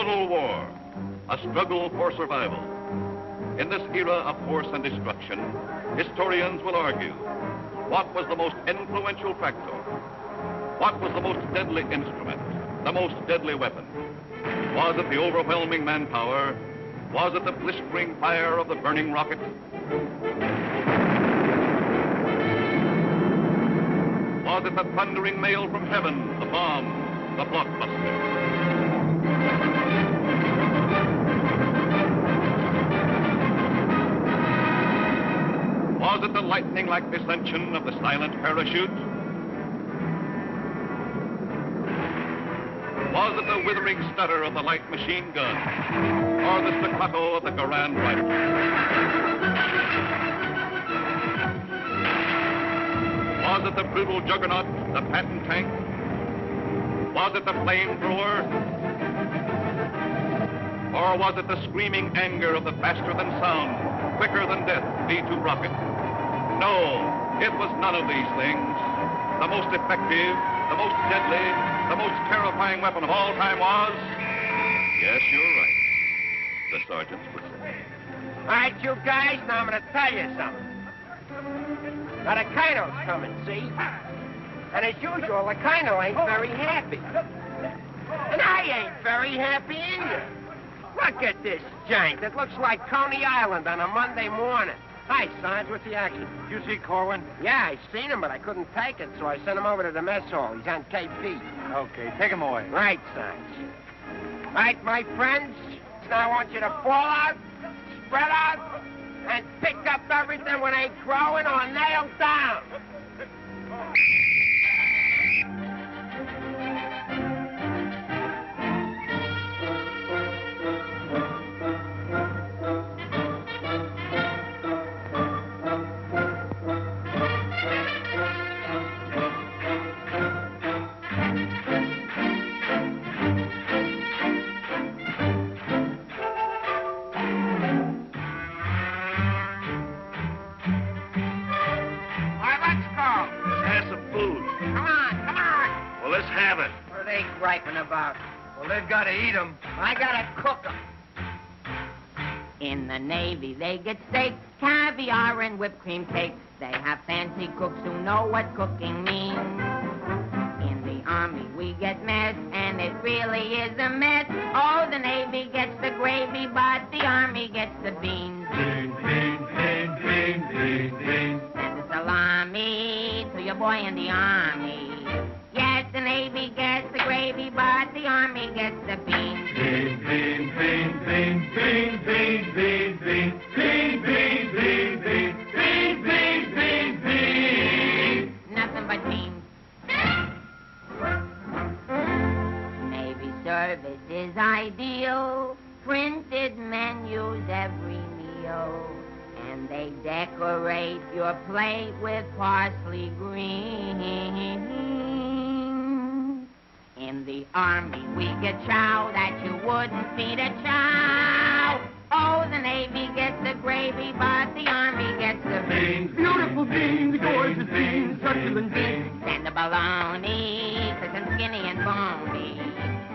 Total war, a struggle for survival. In this era of force and destruction, historians will argue, what was the most influential factor? What was the most deadly instrument, the most deadly weapon? Was it the overwhelming manpower? Was it the blistering fire of the burning rocket? Was it the thundering mail from heaven, the bomb, the blockbuster? Was it the lightning-like descension of the silent parachute? Was it the withering stutter of the light machine gun? Or the staccato of the Garand rifle? Was it the brutal juggernaut, the Patton tank? Was it the flamethrower? Or was it the screaming anger of the faster-than-sound, quicker-than-death V-2 rocket? No, it was none of these things. The most effective, the most deadly, the most terrifying weapon of all time was... Yes, you're right. The sergeant's whistle. All right, you guys, now I'm going to tell you something. Now, the Colonel's coming, see? And as usual, the Colonel ain't very happy. And I ain't very happy either. Look at this giant. It looks like Coney Island on a Monday morning. Hi, Sarge. What's the action? You see Corwin? Yeah, I seen him, but I couldn't take it, so I sent him over to the mess hall. He's on KP. Okay, take him away. Right, Sarge. Right, my friends? Now I want you to fall out, spread out, and pick up everything when ain't growing or nailed down. Griping about? Well, they've got to eat them. I gotta cook them. In the Navy, they get steak, caviar, and whipped cream cakes. They have fancy cooks who know what cooking means. In the Army, we get mess, and it really is a mess. Oh, the Navy gets the gravy, but the Army gets the beans. Beans, beans, beans, beans, beans, beans. Send a salami to your boy in the Army. Yes, the Navy gets the gravy, but the Army gets the beans. Beans, beans, beans, beans, beans, beans, beans, beans, beans, beans, beans, beans, beans, beans, beans. Nothing but beans. Navy service is ideal. Printed menus every meal. And they decorate your plate with parsley green. In the Army, we get chow that you wouldn't feed a chow. Oh, the Navy gets the gravy, but the Army gets the beans. Beautiful beans, gorgeous beans, succulent beans. Send the bologna, crisp and skinny and bony.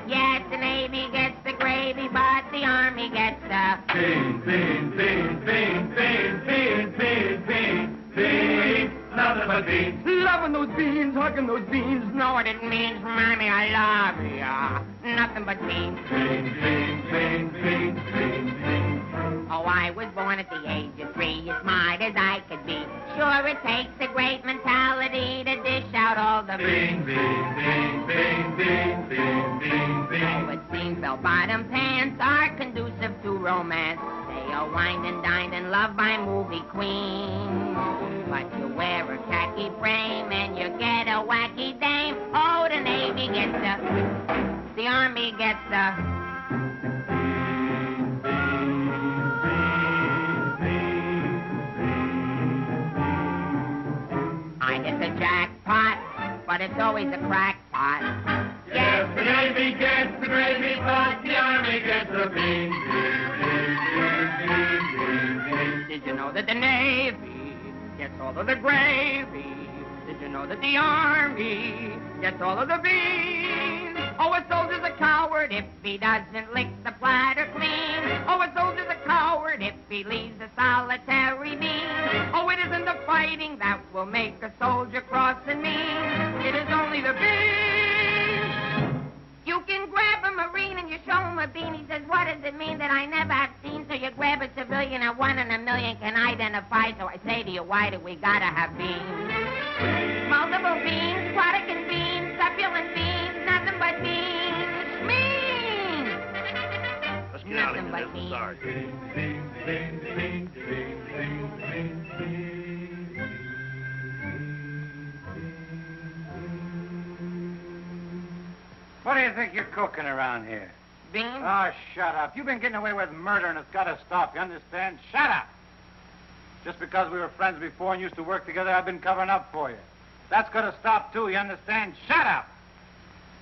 Yes, the Navy gets the gravy, but the Army gets the beans, beans, beans, beans, beans, beans, beans, beans, beans. Nothing but beans. Loving those beans, hugging those beans. Know what it means, Mommy, I love ya. Nothing but beans. Beans, beans, beans, beans, beans, beans. Oh, I was born at the age of 3, as smart as I could be. Sure, it takes a great mentality to dish out all the beans. Beans, beans, beans, beans, beans, beans, beans. Oh, it seems bell-bottom pants are conducive to romance. They are wined and dined and loved by movie queens. But you wear a khaki frame and you get a wacky dame. Oh, the Navy gets the Army gets the... I get the jackpot, but it's always a crackpot. Yes, the Navy gets the gravy, but the Army gets the beans. Did you know that the Navy gets all of the gravy? Did you know that the Army gets all of the beans? Oh, a soldier's a coward if he doesn't lick the platter clean. Oh, a soldier's a coward if he leaves a solitary bean. Oh, it isn't the fighting that will make a soldier cross and mean. It is only the bean. You can grab a Marine and you show him a bean. He says, what does it mean that I never have seen? So you grab a civilian and 1 in a million can identify. So I say to you, why do we gotta have beans? Multiple beans, Protestant beans, succulent beans, nothing but beans. Beans! Let's get out of Nothing here. but beans. Sorry. What do you think you're cooking around here? Beans? Oh, shut up. You've been getting away with murder and it's got to stop, you understand? Shut up! Just because we were friends before and used to work together, I've been covering up for you. That's got to stop, too, you understand? Shut up!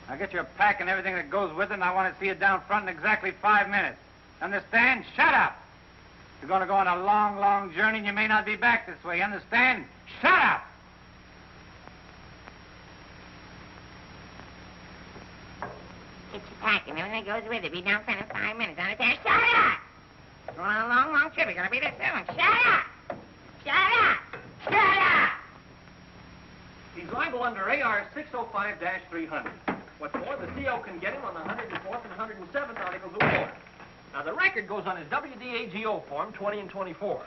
Now get your pack and everything that goes with it, and I want to see you down front in exactly 5 minutes. Understand? Shut up! You're going to go on a long, long journey, and you may not be back this way, you understand? Shut up! Get your pack and everything that goes with it. Be down front in 5 minutes. Understand? Shut up! Going on a long, long trip. You're gonna be there soon. Shut up! Shut up! Shut up! He's liable under AR 605-300. What's more, the CO can get him on the 104th and 107th Articles of War. Now, the record goes on his WDAGO form 20 and 24.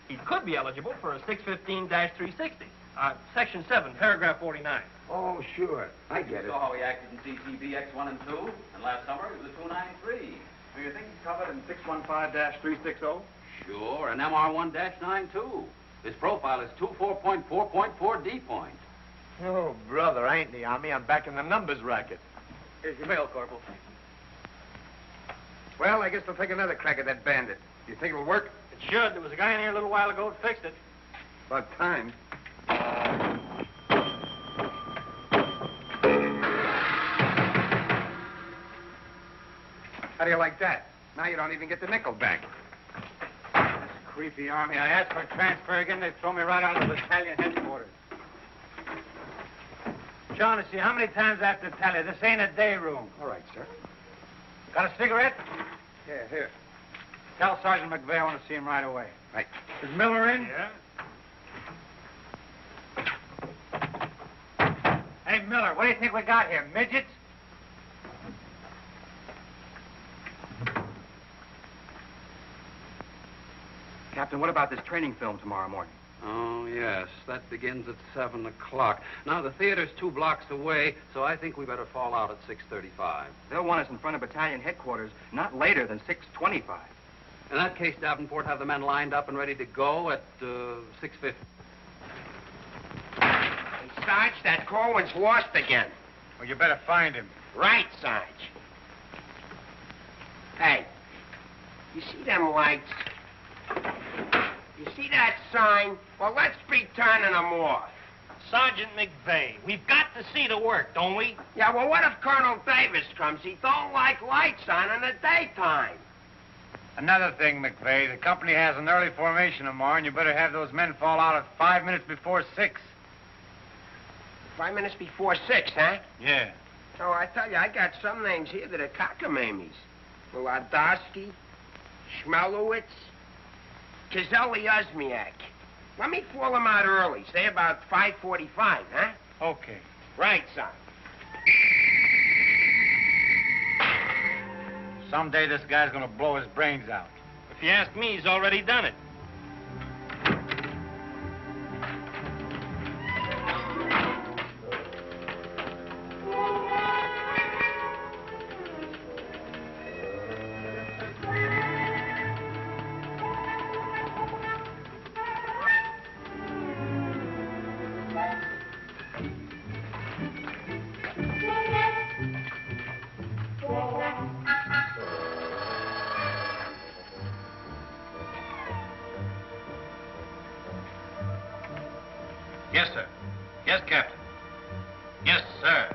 He could be eligible for a 615-360. Section 7, paragraph 49. Oh, sure. I get it. saw how he acted in CTB X1 and 2, and last summer he was a 293. Do you think he's covered in 615-360? Sure, and MR1-9 too. His profile is 24.4.4 D point. Oh, brother, I ain't in the Army. I'm back in the numbers racket. Here's your mail, Corporal. Well, I guess they'll take another crack at that bandit. Do you think it'll work? It should. There was a guy in here a little while ago that fixed it. About time. How do you like that? Now you don't even get the nickel back. This creepy Army. I asked for a transfer again. They throw me right out of the battalion headquarters. Shaughnessy, how many times I have to tell you? This ain't a day room. All right, sir. Got a cigarette? Yeah, here. Tell Sergeant McVeigh I want to see him right away. Right. Is Miller in? Yeah? Hey, Miller, what do you think we got here? Midgets? Captain, what about this training film tomorrow morning? Oh, yes, that begins at 7 o'clock. Now, the theater's 2 blocks away, so I think we better fall out at 6:35. They'll want us in front of battalion headquarters not later than 6:25. In that case, Davenport, have the men lined up and ready to go at 6:50. Hey, Sarge, that Corwin's lost again. Well, you better find him. Right, Sarge. Hey, you see them lights? You see that sign? Well, let's be turning them off. Sergeant McVeigh, we've got to see the work, don't we? Yeah, well, what if Colonel Davis comes? He don't like lights on in the daytime. Another thing, McVeigh, the company has an early formation tomorrow, and you better have those men fall out at 5 minutes before 6. 5 minutes before 6, huh? Yeah. Oh, I tell you, I got some names here that are cockamammies. Wladowski, Schmelowitz, Kazelli Uzmiak. Let me fall them out early, say about 5:45, huh? Okay. Right, son. Someday this guy's gonna blow his brains out. If you ask me, he's already done it. Yes, sir. Yes, Captain. Yes, sir.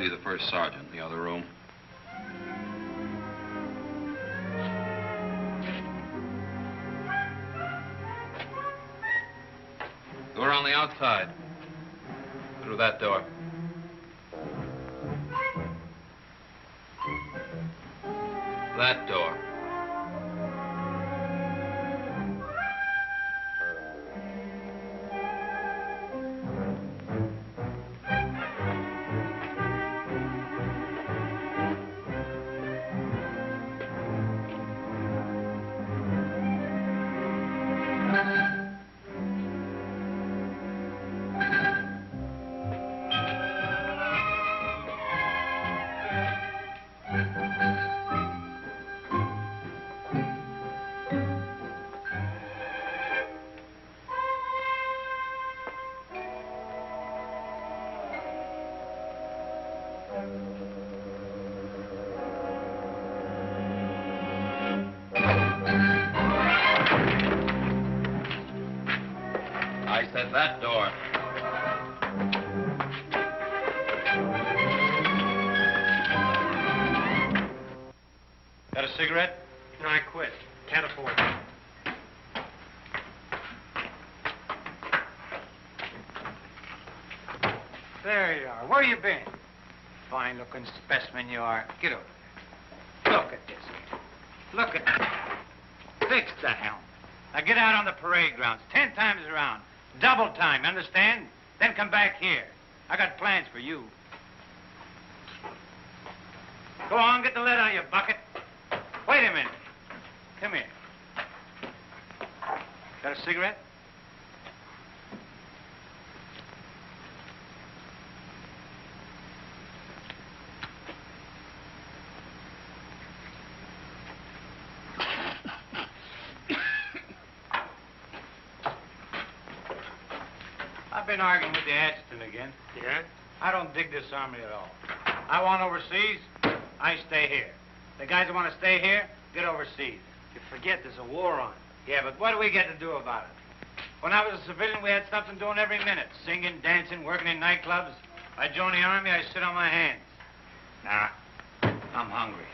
be the first sergeant in the other room. Door on the outside. Through that door. That door. I said that door. Got a cigarette? No, I quit. Can't afford it. There you are. Where you been? Fine-looking specimen you are. Get over there. Look at this. Look at that. Fix the helm. Now get out on the parade grounds 10 times around. Double time, understand? Then come back here. I got plans for you. Go on, get the lead out of your bucket. Wait a minute. Come here. Got a cigarette? I've been arguing with the adjutant again. Yeah? I don't dig this army at all. I want overseas, I stay here. The guys that want to stay here, get overseas. You forget there's a war on. Yeah, but what do we get to do about it? When I was a civilian, we had something doing every minute. Singing, dancing, working in nightclubs. I joined the army, I sit on my hands. Nah, I'm hungry.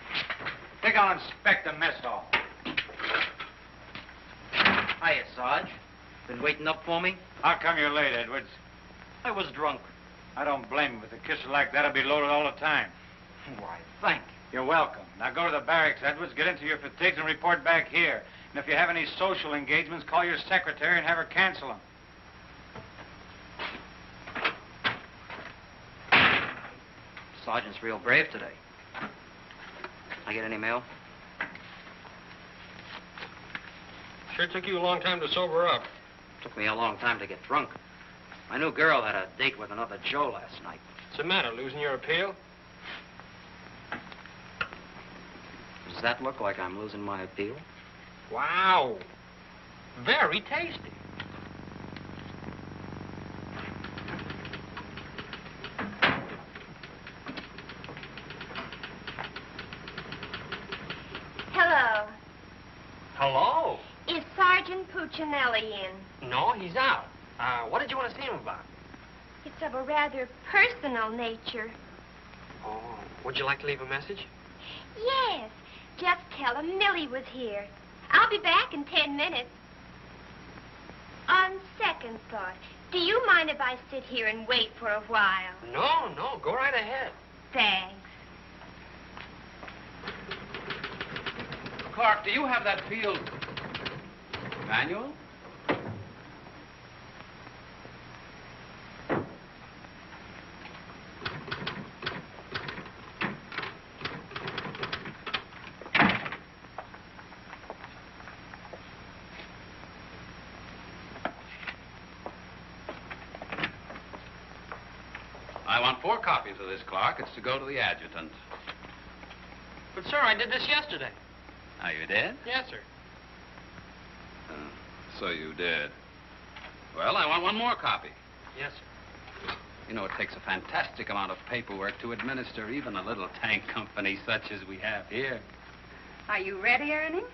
Think I'll inspect the mess hall. Hiya, Sarge. Been waiting up for me? How come you're late, Edwards? I was drunk. I don't blame you. With a kisser like that, I'll be loaded all the time. Why, thank you. You're welcome. Now go to the barracks, Edwards, get into your fatigues and report back here. And if you have any social engagements, call your secretary and have her cancel them. Sergeant's real brave today. I get any mail? Sure took you a long time to sober up. Took me a long time to get drunk. My new girl had a date with another Joe last night. What's the matter, losing your appeal? Does that look like I'm losing my appeal? Wow. Very tasty. Hello. Hello. Is Sergeant Puccinelli in? No, he's out. What did you want to see him about? It's of a rather personal nature. Oh, would you like to leave a message? Yes. Just tell him Millie was here. I'll be back in 10 minutes. On second thought, do you mind if I sit here and wait for a while? No, go right ahead. Thanks. Clark, do you have that field manual? I want 4 copies of this, Clark. It's to go to the adjutant. But, sir, I did this yesterday. Oh, you did? Yes, sir. So you did. Well, I want 1 more copy. Yes, sir. You know, it takes a fantastic amount of paperwork to administer even a little tank company such as we have here. Are you ready, Ernie?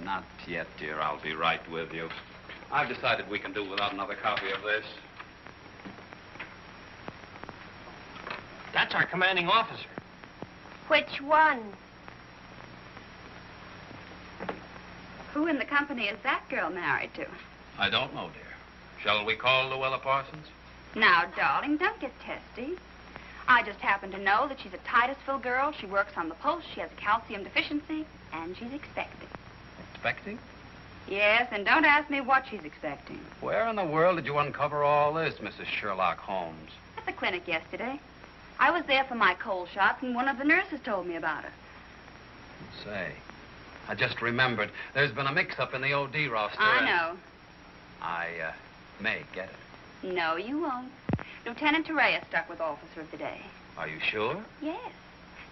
Not yet, dear. I'll be right with you. I've decided we can do without another copy of this. That's our commanding officer. Which one? Who in the company is that girl married to? I don't know, dear. Shall we call Luella Parsons? Now, darling, don't get testy. I just happen to know that she's a Titusville girl. She works on the post. She has a calcium deficiency, and she's expecting. Expecting? Yes, and don't ask me what she's expecting. Where in the world did you uncover all this, Mrs. Sherlock Holmes? At the clinic yesterday. I was there for my cold shot, and one of the nurses told me about it. Say, I just remembered. There's been a mix-up in the OD roster. I know. I may get it. No, you won't. Lieutenant Torreya stuck with Officer of the Day. Are you sure? Yes.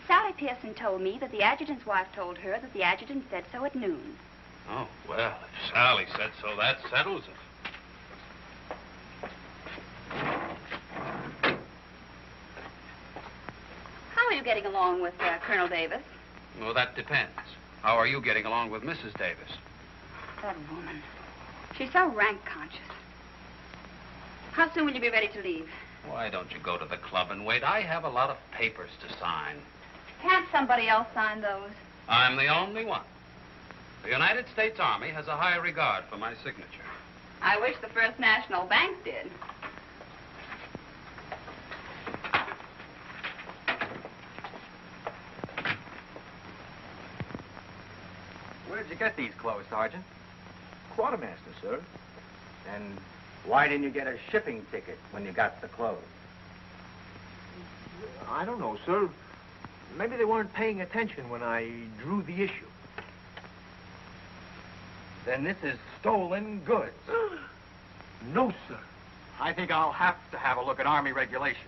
Sally Pearson told me that the adjutant's wife told her that the adjutant said so at noon. Oh, well, if Sally said so, that settles it. How are you getting along with Colonel Davis? Well, that depends. How are you getting along with Mrs. Davis? That woman. She's so rank-conscious. How soon will you be ready to leave? Why don't you go to the club and wait? I have a lot of papers to sign. Can't somebody else sign those? I'm the only one. The United States Army has a high regard for my signature. I wish the First National Bank did. Where'd you get these clothes, Sergeant? Quartermaster, sir. And why didn't you get a shipping ticket when you got the clothes? I don't know, sir. Maybe they weren't paying attention when I drew the issue. Then this is stolen goods. No, sir. I think I'll have to have a look at Army regulations.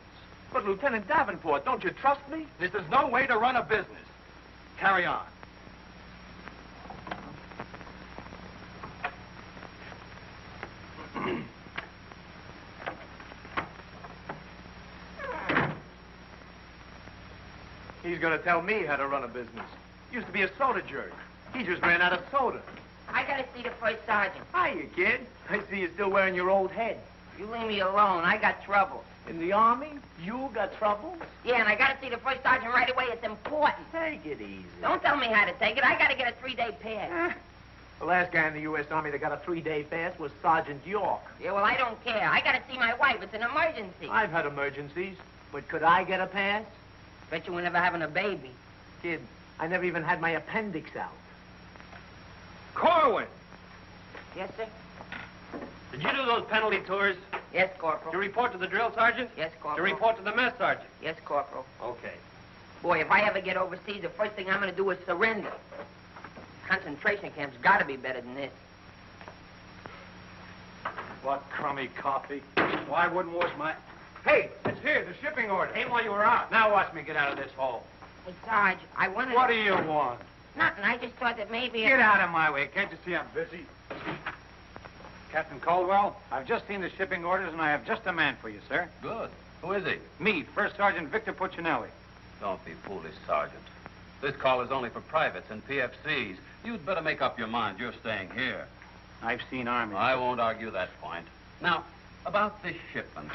But, Lieutenant Davenport, don't you trust me? This is no way to run a business. Carry on. He's going to tell me how to run a business. Used to be a soda jerk. He just ran out of soda. I gotta see the first sergeant. Hiya, kid. I see you're still wearing your old head. You leave me alone. I got trouble. In the Army? You got trouble? Yeah, and I gotta see the first sergeant right away. It's important. Take it easy. Don't tell me how to take it. I gotta get a 3-day pass. The last guy in the U.S. Army that got a 3-day pass was Sergeant York. Yeah, well, I don't care. I gotta see my wife. It's an emergency. I've had emergencies, but could I get a pass? Bet you were never having a baby. Kid, I never even had my appendix out. Corwin! Yes, sir? Did you do those penalty tours? Yes, Corporal. Did you report to the drill sergeant? Yes, Did Corporal. you report to the mess sergeant? Yes, Corporal. Okay. Boy, if I ever get overseas, the first thing I'm gonna do is surrender. Concentration camp's gotta be better than this. What crummy coffee. Well, I wouldn't wash my... Hey, it's here, the shipping order. Ain't while you were out. Now watch me get out of this hole. Hey, Sarge, I wanted... What do you want? Nothing. I just thought that maybe... Get out of my way. Can't you see I'm busy? Captain Caldwell, I've just seen the shipping orders, and I have just a man for you, sir. Good. Who is he? Me, First Sergeant Victor Puccinelli. Don't be foolish, Sergeant. This call is only for privates and PFCs. You'd better make up your mind. You're staying here. I've seen Army. I won't argue that point. Now, about this shipment.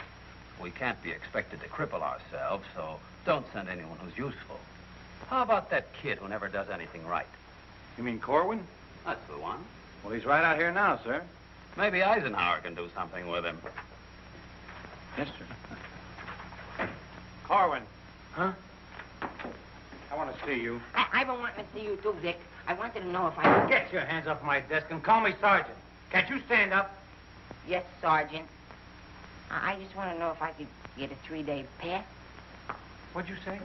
We can't be expected to cripple ourselves, so don't send anyone who's useful. How about that kid who never does anything right? You mean Corwin? That's the one. Well, he's right out here now, sir. Maybe Eisenhower can do something with him. Yes, sir. Corwin. Huh? I want to see you. I've been wanting to see you too, Vic. I wanted to know if I could... Get your hands off my desk and call me Sergeant. Can't you stand up? Yes, Sergeant. I just want to know if I could get a 3-day pass. What'd you say?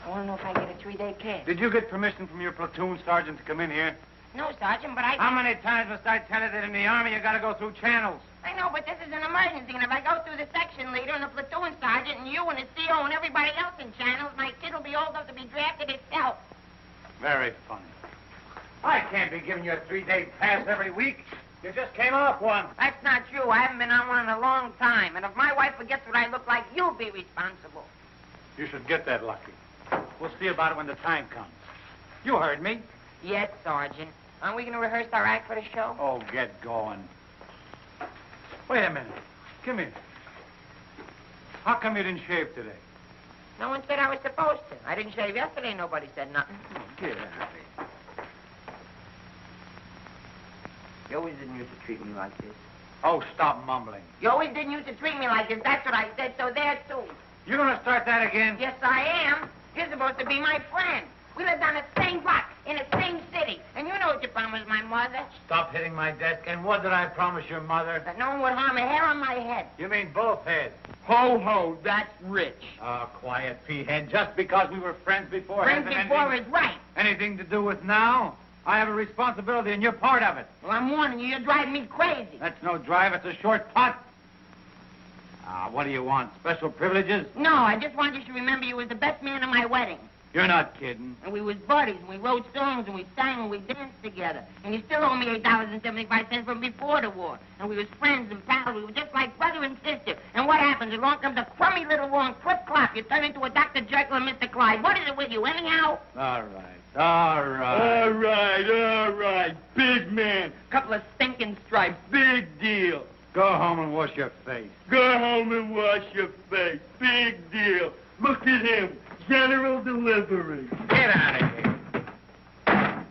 I want to know if I get a 3-day pass. Did you get permission from your platoon sergeant to come in here? No, Sergeant, but I... How many times must I tell you that in the Army you gotta go through channels? I know, but this is an emergency, and if I go through the section leader and the platoon sergeant and you and the CO and everybody else in channels, my kid will be old enough to be drafted itself. Very funny. I can't be giving you a 3-day pass every week. You just came off one. That's not true. I haven't been on one in a long time, and if my wife forgets what I look like, you'll be responsible. You should get that lucky. We'll see about it when the time comes. You heard me. Yes, Sergeant. Aren't we going to rehearse our act for the show? Oh, get going. Wait a minute. Come here. How come you didn't shave today? No one said I was supposed to. I didn't shave yesterday. Nobody said nothing. Get out of here. You always didn't used to treat me like this. Oh, stop mumbling. You always didn't used to treat me like this. That's what I said, so there, too. You gonna start that again? Yes, I am. You're supposed to be my friend. We lived on the same block, in the same city. And you know what you promised my mother. Stop hitting my desk. And what did I promise your mother? That no one would harm a hair on my head. You mean both heads? Ho, ho, that's rich. Oh, quiet, P-head. Just because we were friends before... Friends before is right. Anything to do with now? I have a responsibility, and you're part of it. Well, I'm warning you, you're driving me crazy. That's no drive. It's a short putt. What do you want? Special privileges? No, I just want you to remember you was the best man at my wedding. You're not kidding. And we was buddies, and we wrote songs, and we sang, and we danced together. And you still owe me $8.75 from before the war. And we was friends and pals. We were just like brother and sister. And what happens? Along comes a crummy little wrong clip-clop. You turn into a Dr. Jekyll and Mr. Clyde. What is it with you, anyhow? All right. Big man. Couple of stinking stripes, big deal. Go home and wash your face. Go home and wash your face, big deal. Look at him, general delivery. Get out of here.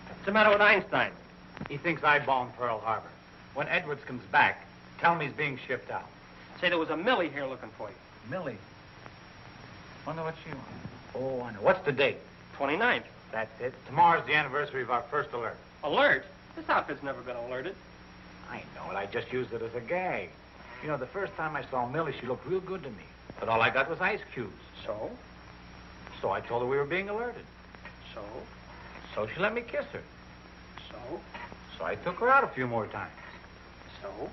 What's the matter with Einstein? He thinks I bombed Pearl Harbor. When Edwards comes back, tell him he's being shipped out. Say there was a Millie here looking for you. Millie? Wonder what she wants. Oh, I know. What's the date? 29th. That's it. Tomorrow's the anniversary of our first alert. Alert? This outfit's never been alerted. I know it. I just used it as a gag. You know, the first time I saw Millie, she looked real good to me. But all I got was ice cubes. So? So I told her we were being alerted. So? So she let me kiss her. So? So I took her out a few more times. So?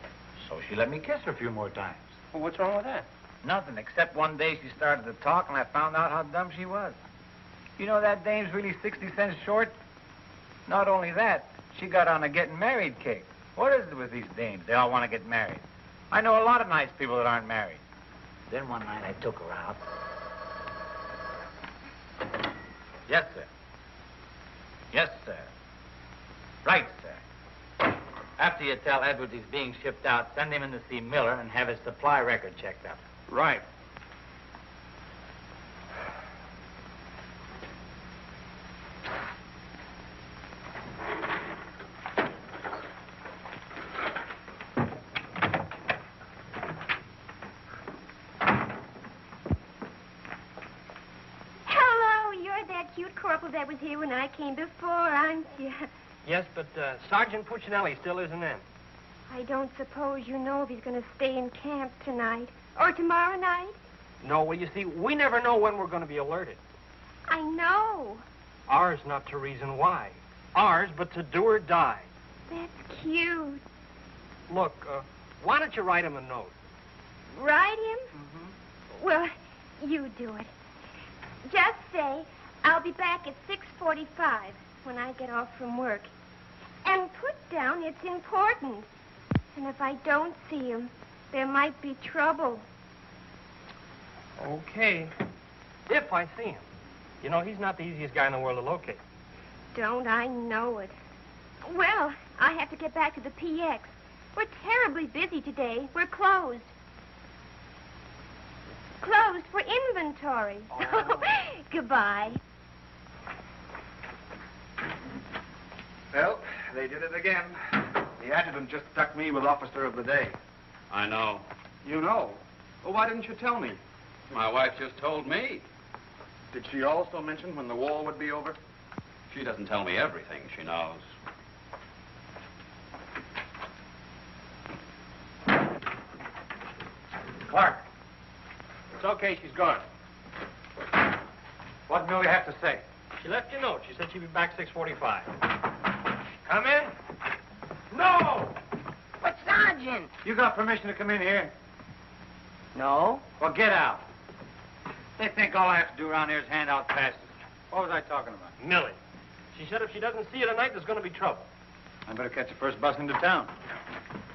So she let me kiss her a few more times. Well, what's wrong with that? Nothing, except one day she started to talk and I found out how dumb she was. You know that dame's really 60 cents short? Not only that, she got on a getting married kick. What is it with these dames? They all want to get married. I know a lot of nice people that aren't married. Then one night I took her out. Yes, sir. Yes, sir. Right, sir. After you tell Edwards he's being shipped out, send him in to see Miller and have his supply record checked up. Right. That was here when I came before, aren't you? Yes, but Sergeant Puccinelli still isn't in. I don't suppose you know if he's going to stay in camp tonight or tomorrow night? No, well, you see, we never know when we're going to be alerted. I know. Ours not to reason why. Ours, but to do or die. That's cute. Look, why don't you write him a note? Write him? Mm-hmm. Well, you do it. Just say, I'll be back at 6:45 when I get off from work. And put down it's important. And if I don't see him, there might be trouble. Okay. If I see him. You know, he's not the easiest guy in the world to locate. Don't I know it? Well, I have to get back to the PX. We're terribly busy today. We're closed. Closed for inventory. Oh. Goodbye. Well, they did it again. The adjutant just stuck me with Officer of the Day. I know. You know? Well, why didn't you tell me? My wife just told me. Did she also mention when the war would be over? She doesn't tell me everything she knows. Clark. It's okay, she's gone. What do you have to say? She left you a note. She said she'd be back 6:45. Come in. No! But, Sergeant! You got permission to come in here? No. Well, get out. They think all I have to do around here is hand out passes. What was I talking about? Millie. She said if she doesn't see you tonight, there's going to be trouble. I better catch the first bus into town.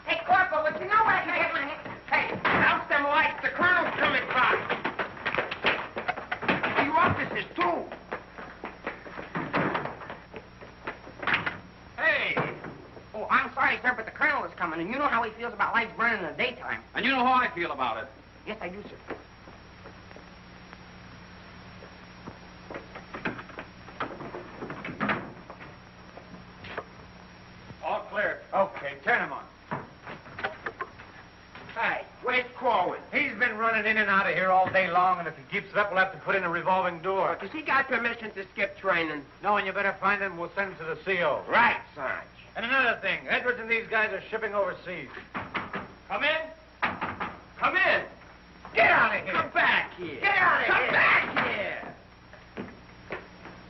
Hey, Corporal, would you know where I can get my head? Hey, out them lights. The colonel's coming by. You officers, too. Hey! Oh, I'm sorry, sir, but the colonel is coming, and you know how he feels about lights burning in the daytime. And you know how I feel about it. Yes, I do, sir. running in and out of here all day long, and if he keeps it up, we'll have to put in a revolving door. Does he got permission to skip training? No, and you better find him. We'll send him to the CO. Right, Sarge. And another thing, Edwards and these guys are shipping overseas. Come in. Come in. Get out of here. Come back here. Get out of here. Come back here.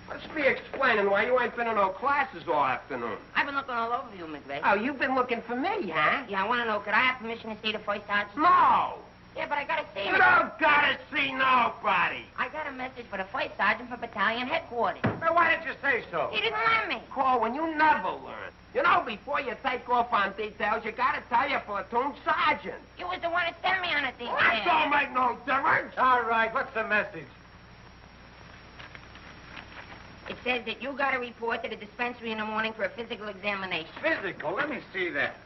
Let's be explaining why you ain't been in no classes all afternoon. I've been looking all over you, McVeigh. Oh, you've been looking for me, huh? Yeah, I want to know, could I have permission to see the first sergeant? No. Yeah, but I got to see You him. don't gotta see nobody. I got a message for the first sergeant for battalion headquarters. Well, why didn't you say so? He didn't let me. Corwin, you never learn. You know, before you take off on details, you gotta tell your platoon sergeant. You was the one that sent me on a detail. That don't make no difference. All right, what's the message? It says that you got to report to the dispensary in the morning for a physical examination. Physical? Let me see that.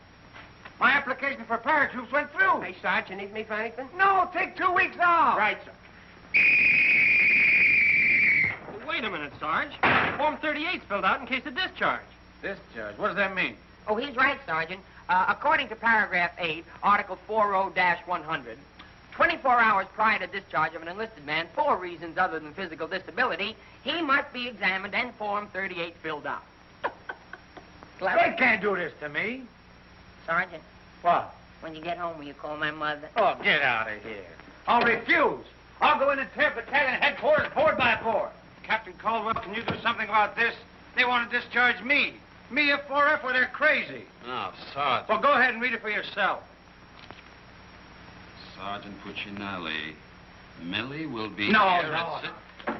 My application for paratroops went through. Hey, Sarge, you need me for anything? No, take 2 weeks off. Right, sir. Well, wait a minute, Sarge. Form 38's filled out in case of discharge. Discharge? What does that mean? Oh, he's right, Sergeant. According to paragraph 8, Article 40-100, 24 hours prior to discharge of an enlisted man for reasons other than physical disability, he must be examined and Form 38 filled out. They can't do this to me. Sergeant, What? when you get home, will you call my mother? Oh, get out of here. I'll refuse. I'll go in and tear battalion headquarters board by board. Captain Caldwell, can you do something about this? They want to discharge me. Me, a 4F, well, they're crazy. No, Sergeant. Well, go ahead and read it for yourself. Sergeant Puccinelli. Millie will be No, here no. at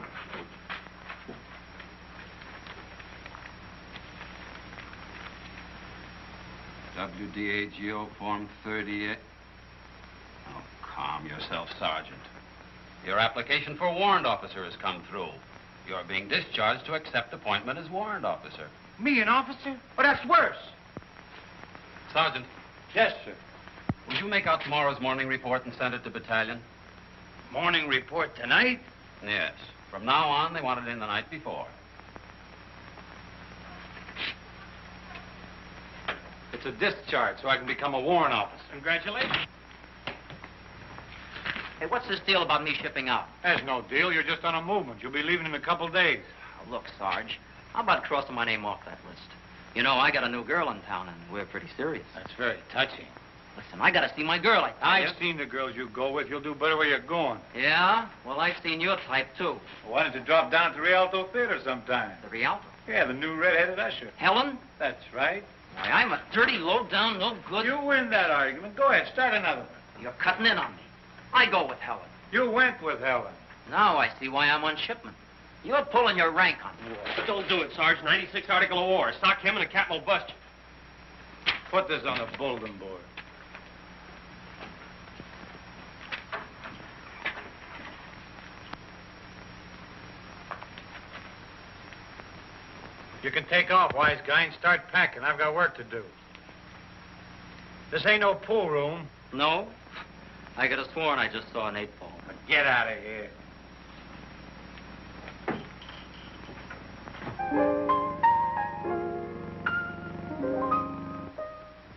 WDAGO Form 38. Oh, calm yourself, Sergeant. Your application for warrant officer has come through. You're being discharged to accept appointment as warrant officer. Me, an officer? Oh, that's worse. Sergeant, Yes, sir. will you make out tomorrow's morning report and send it to battalion? Morning report tonight? Yes. From now on, they want it in the night before. It's a discharge, so I can become a warrant officer. Congratulations. Hey, what's this deal about me shipping out? There's no deal. You're just on a movement. You'll be leaving in a couple days. Oh, look, Sarge, how about crossing my name off that list? You know, I got a new girl in town, and we're pretty serious. That's very touching. Listen, I got to see my girl, I tell you. I've seen the girls you go with. You'll do better where you're going. Yeah? Well, I've seen your type, too. Why don't you drop down to Rialto Theater sometime? The Rialto. Yeah, the new red-headed usher. Helen? That's right. Why, I'm a dirty, low-down, no good... You win that argument. Go ahead, start another one. You're cutting in on me. I go with Helen. You went with Helen. Now I see why I'm on shipment. You're pulling your rank on me. Don't do it, Sarge. 96 Article of War. Sock him and the captain will bust you. Put this on the bulletin board. You can take off, wise guy, and start packing. I've got work to do. This ain't no pool room. No? I could have sworn I just saw an 8-ball. Get out of here.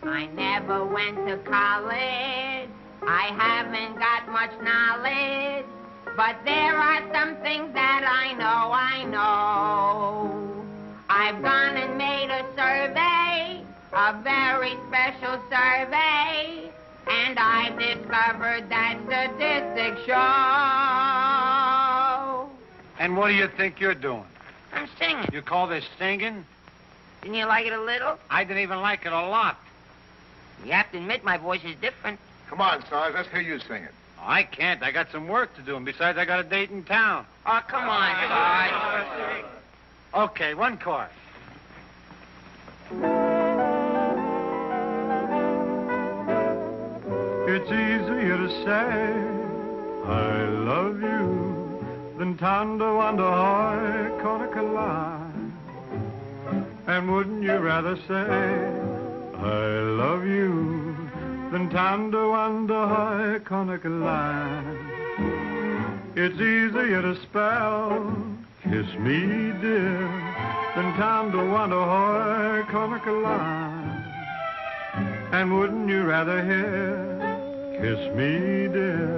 I never went to college. I haven't got much knowledge. But there are some things that I know. I've gone and made a survey, a very special survey, and I've discovered that statistics show. And what do you think you're doing? I'm singing. You call this singing? Didn't you like it a little? I didn't even like it a lot. You have to admit my voice is different. Come on, Sarge, let's hear you sing it. Oh, I can't. I got some work to do, and besides, I got a date in town. Oh, come on, Sarge. Okay, one chord. It's easier to say I love you than tando under high Conacola. And wouldn't you rather say I love you than tando under high Conacola? It's easier to spell kiss me dear than tando under high Conacola. And wouldn't you rather hear kiss me, dear,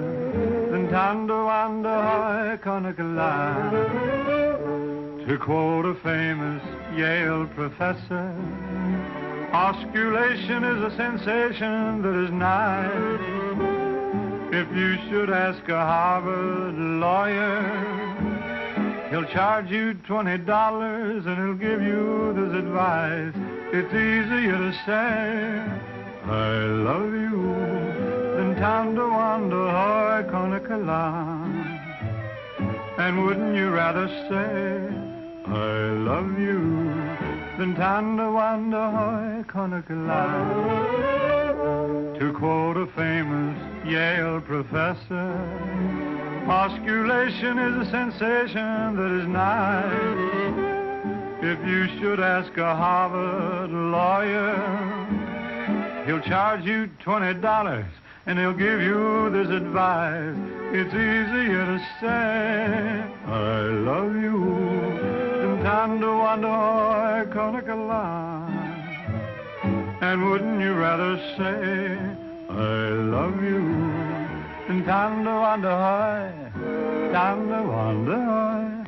then tando ando hoi konakala. To quote a famous Yale professor, osculation is a sensation that is nice. If you should ask a Harvard lawyer, he'll charge you $20 and he'll give you this advice. It's easier to say, I love you, than tando ando hoi konakala. And wouldn't you rather say, I love you, than tando ando hoi konakala. To quote a famous Yale professor, osculation is a sensation that is nice. If you should ask a Harvard lawyer, he'll charge you $20 and he'll give you this advice. It's easier to say, I love you, than tando ando hoi konakala. And wouldn't you rather say, I love you, than tando ando hoi, tando ando hoi,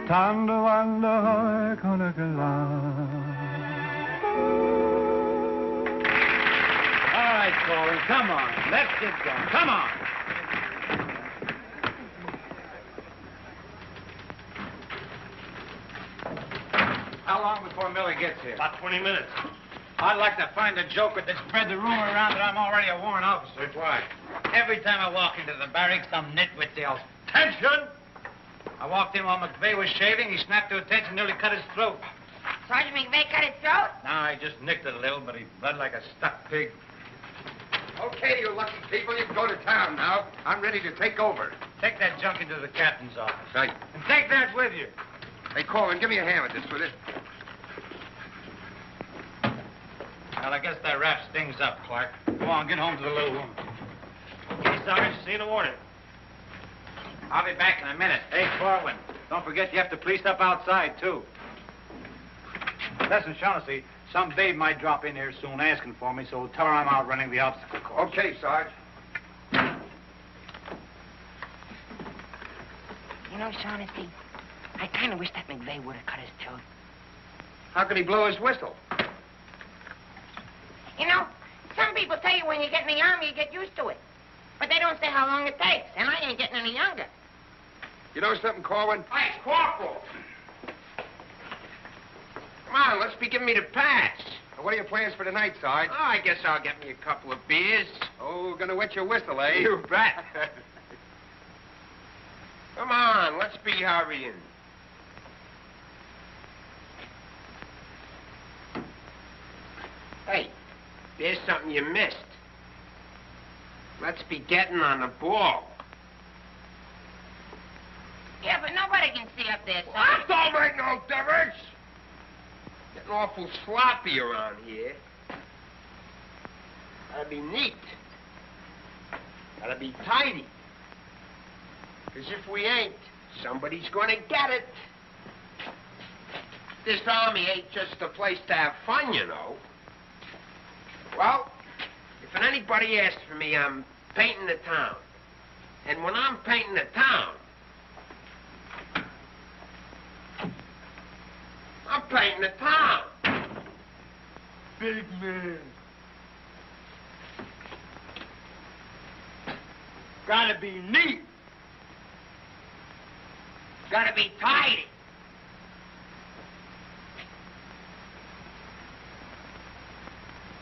tando ando hoi konakala. All right, Colin, come on. Let's get going. Come on. How long before Millie gets here? About 20 minutes. I'd like to find a joker that spread the rumor around that I'm already a warrant officer. Why? Every time I walk into the barracks, some nitwit yells, "Attention!" I walked in while McVeigh was shaving. He snapped to attention, nearly cut his throat. Sergeant McVeigh cut his throat? No, I just nicked it a little, but he bled like a stuck pig. Okay, you lucky people, you can go to town now. I'm ready to take over. Take that junk into the captain's office. Right. And take that with you. Hey, Colin, give me a hand with this, will you? Well, I guess that wraps things up, Clark. Go on, get home to the little woman. Okay, Sarge, see you in the morning. I'll be back in a minute. Hey, Corwin, don't forget you have to police up outside, too. Listen, Shaughnessy, some babe might drop in here soon asking for me, so tell her I'm out running the obstacle course. Okay, Sarge. You know, Shaughnessy, I kind of wish that McVeigh would have cut his throat. How can he blow his whistle? You know, some people tell you when you get in the army, you get used to it. But they don't say how long it takes, and I ain't getting any younger. You know something, Corwin? Hey, Corporal! Come on, let's be giving me the pass. What are your plans for tonight, Sarge? Oh, I guess I'll get me a couple of beers. Oh, gonna wet your whistle, eh? You bet. Come on, let's be hurrying. Hey, there's something you missed. Let's be getting on the ball. Yeah, but nobody can see up there, That Sarge. don't make no difference. Getting awful sloppy around here. Gotta be neat. Gotta be tidy. 'Cause if we ain't, somebody's gonna get it. This army ain't just a place to have fun, you know. Well, if anybody asks for me, I'm painting the town. And when I'm painting the town, I'm painting the town. Big man. Gotta be neat. Gotta be tidy.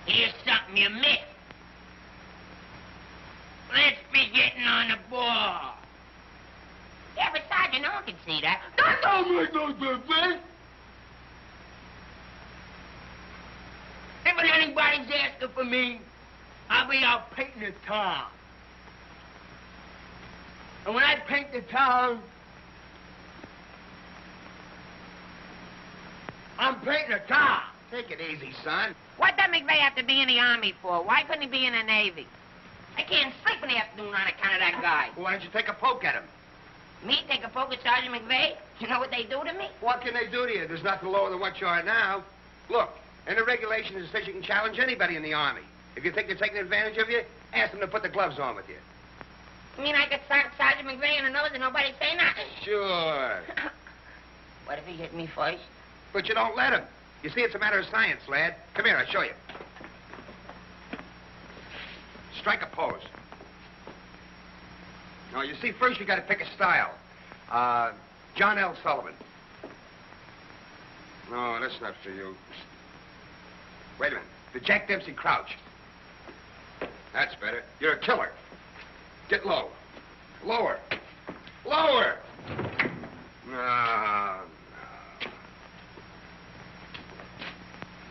Here's something you missed. Let's be getting on the ball. Yeah, but Sergeant, no one can see that. That don't make no difference. If anybody's asking for me, I'll be out painting the town. And when I paint the town, I'm painting the town. Take it easy, son. What does McVeigh have to be in the Army for? Why couldn't he be in the Navy? I can't sleep in the afternoon on account of that guy. Why don't you take a poke at him? Me take a poke at Sergeant McVeigh? You know what they do to me? What can they do to you? There's nothing lower than what you are now. Look, in the regulations it says you can challenge anybody in the Army. If you think they're taking advantage of you, Ask them to put the gloves on with you. You mean I could start Sergeant McVeigh in the nose and nobody say nothing? Sure. What if he hit me first? But you don't let him. You see, it's a matter of science, lad. Come here, I'll show you. Strike a pose. No, you see, first you got to pick a style. John L. Sullivan. No, that's not for you. Wait a minute. The Jack Dempsey crouch. That's better. You're a killer. Get low. Lower. Lower. No.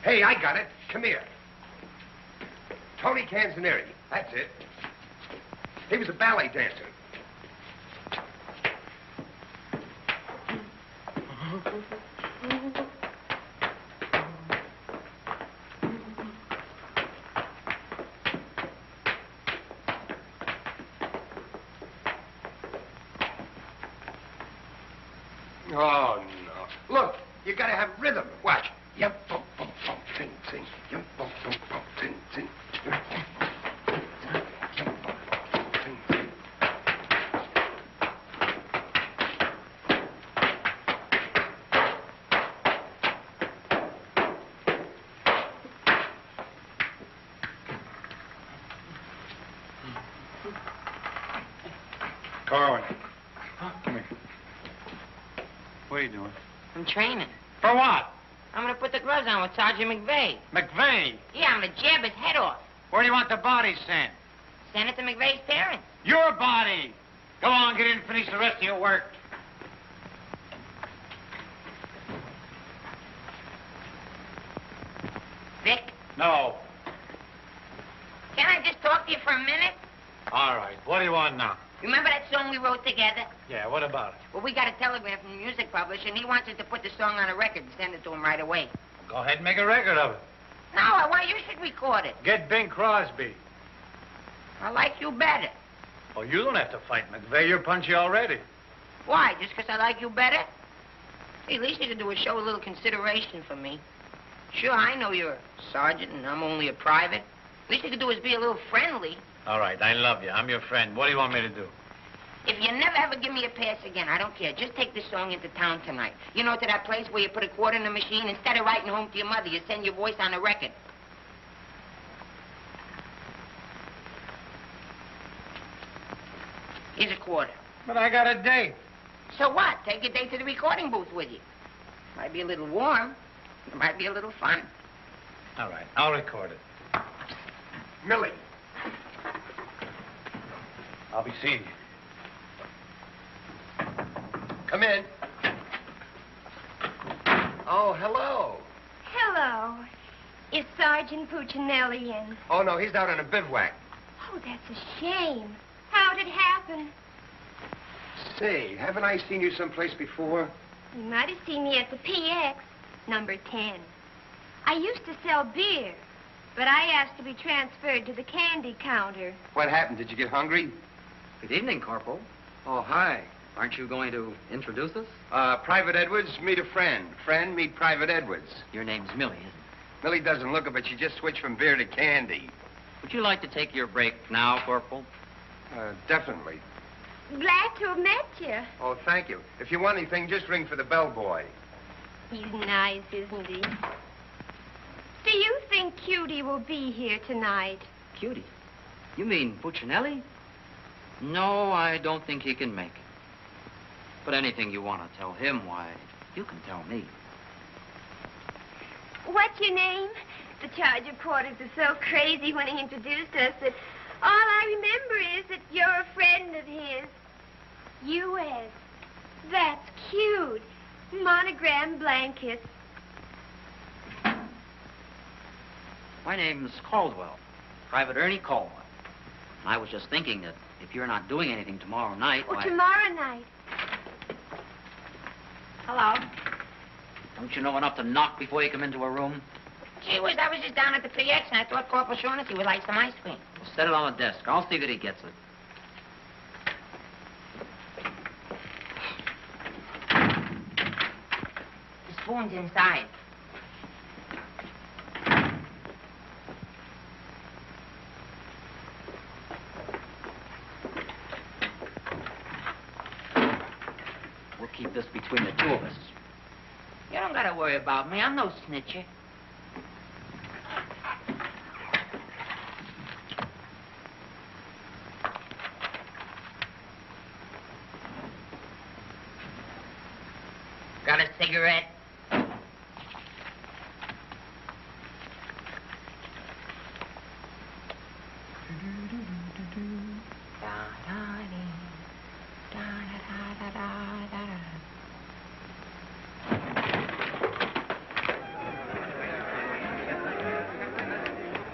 Hey, I got it. Come here. Tony Canzanieri. That's it. He was a ballet dancer. Oh, no. Look, you gotta have rhythm. Watch. Yum, bum, bum, bum, ting, ting. Yum, bum, bum, bum, ting, ting. Yum, bum, bum, yum, bum, bum, ting, ting. Corwin. Come here. What are you doing? I'm training. For what? I'm gonna put the gloves on with Sergeant McVeigh. McVeigh? Yeah, I'm gonna jab his head off. Where do you want the body sent? Send it to McVeigh's parents. Your body! Go on, get in and finish the rest of your work. Vic, No. can I just talk to you for a minute? All right. What do you want now? Remember that song we wrote together? Yeah, what about it? Well, we got a telegram from the music publisher, and he wants us to put the song on a record and send it to him right away. Go ahead and make a record of it. No, I want you should record it. Get Bing Crosby. I like you better. Oh, you don't have to fight McVeigh. You're punchy already. Why? Just 'cause I like you better? Hey, at least you can do is show a little consideration for me. Sure, I know you're a sergeant and I'm only a private. At least you can do is be a little friendly. All right, I love you. I'm your friend. What do you want me to do? If you never ever give me a pass again, I don't care. Just take this song into town tonight. You know, to that place where you put a quarter in the machine. Instead of writing home to your mother, you send your voice on a record. Here's a quarter. But I got a date. So what? Take your date to the recording booth with you. Might be a little warm. It might be a little fun. All right, I'll record it. Millie. I'll be seeing you. Come in. Oh, hello. Hello. Is Sergeant Puccinelli in? Oh, no, he's out on a bivouac. Oh, that's a shame. How'd it happen? Say, haven't I seen you someplace before? You might have seen me at the PX, number 10. I used to sell beer, but I asked to be transferred to the candy counter. What happened? Did you get hungry? Good evening, Corporal. Oh, hi. Aren't you going to introduce us? Private Edwards, meet a friend. Friend, meet Private Edwards. Your name's Millie, isn't it? Millie doesn't look it, but she just switched from beer to candy. Would you like to take your break now, Corporal? Definitely. Glad to have met you. Oh, thank you. If you want anything, just ring for the bellboy. He's nice, isn't he? Do you think Cutie will be here tonight? Cutie? You mean Puccinelli? No, I don't think he can make it. But anything you want to tell him, why, you can tell me. What's your name? The charge reporters are so crazy when he introduced us that all I remember is that you're a friend of his. U.S. That's cute. Monogram blankets. My name's Caldwell, Private Ernie Caldwell. And I was just thinking that if you're not doing anything tomorrow night, Oh, why... tomorrow night. Hello. Don't you know enough to knock before you come into a room? Gee whiz, I was just down at the PX and I thought Corporal Shaughnessy would like some ice cream. Well, set it on the desk. I'll see that he gets it. The spoon's inside. We'll keep this between the two of us. You don't gotta worry about me. I'm no snitcher. Got a cigarette?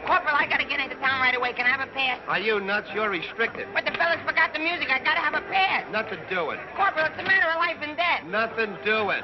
Corporal, I gotta get into town right away. Can I have a pass? Are you nuts? You're restricted. But the fellas forgot the music. I gotta have a pass. Nothing doing. Corporal, it's a matter of life and death. Nothing doing.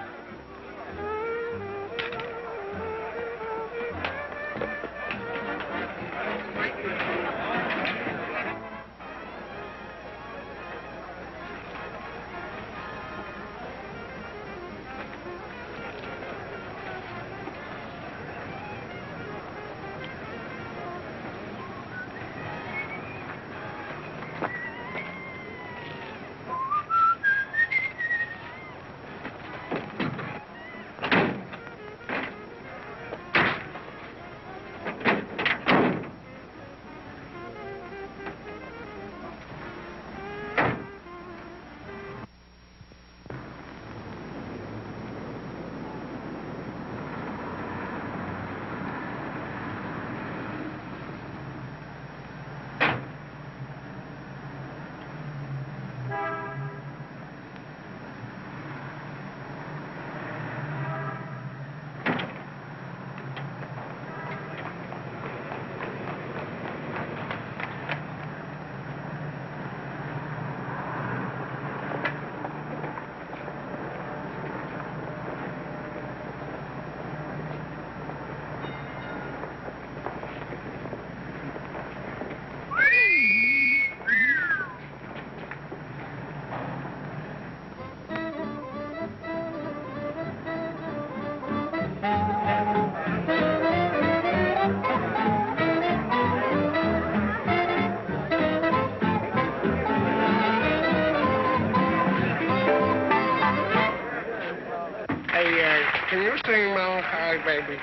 Can you sing Melancholy Baby?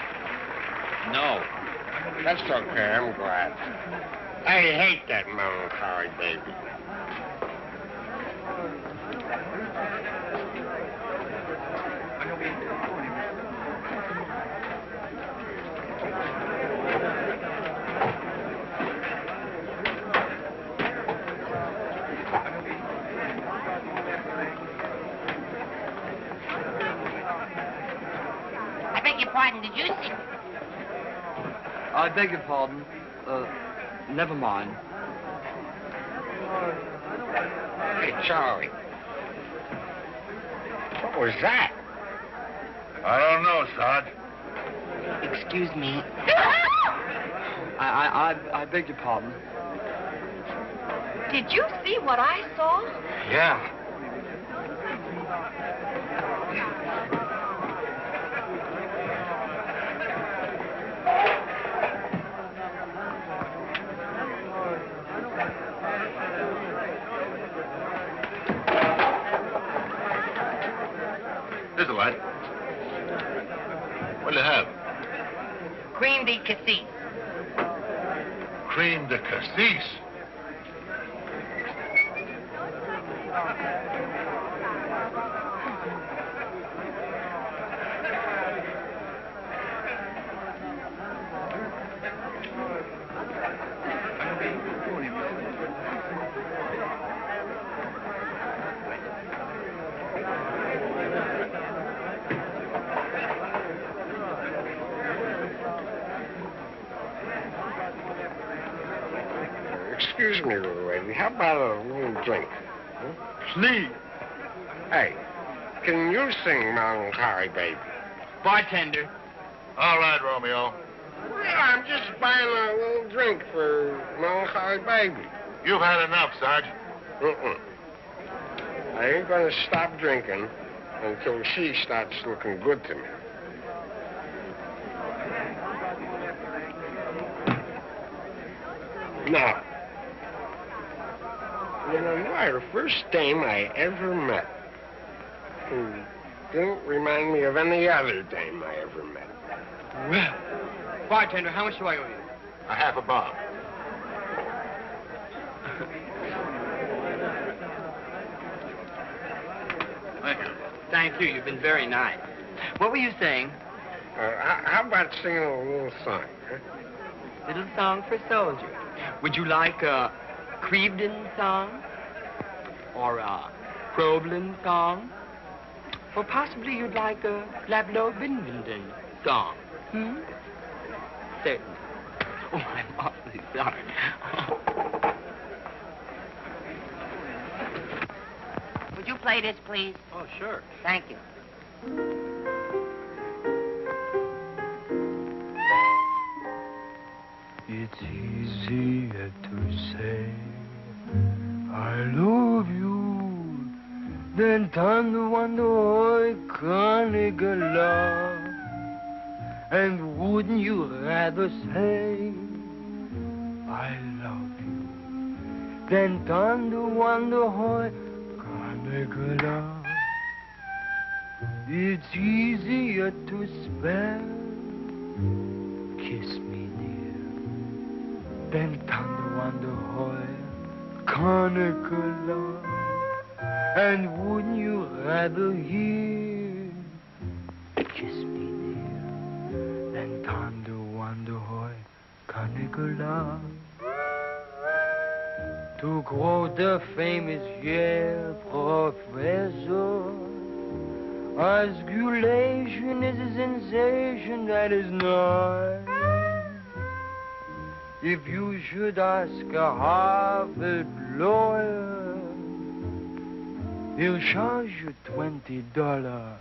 No. That's okay, I'm glad. I hate that Melancholy Baby. I beg your pardon, did you see? I beg your pardon. Never mind. Hey, Charlie. What was that? I don't know, Sarge. Excuse me. I beg your pardon. Did you see what I saw? Yeah. Here's a light. What do you have? Cream de cassis. Cream de cassis. Excuse me, little lady. How about a little drink? Please. Hey, can you sing Melancholy Baby? Bartender. All right, Romeo. Well, I'm just buying a little drink for Melancholy Baby. You've had enough, Sarge. I ain't gonna stop drinking until she starts looking good to me. Now, you know, you are the first dame I ever met. Didn't remind me of any other dame I ever met. Well, bartender, how much do I owe you? A half a bob. Thank you. You've been very nice. What were you saying? How about singing a little song, huh? Little song for soldier. Would you like a Crevedon song? Or a Crowlin song? Or possibly you'd like a Lablo Bindenden song? Certainly. Oh, I'm awfully sorry. Would you play this, please? Oh, sure. Thank you. It's easier to say I love you than to wonder love. And wouldn't you rather say I love you than to wonder love? It's easier to spell kiss me dear than wonder love. And wouldn't you rather hear kiss me dear than wonder love? To quote the famous Yale professor, osculation is a sensation that is nice. If you should ask a Harvard lawyer, he'll charge you $20.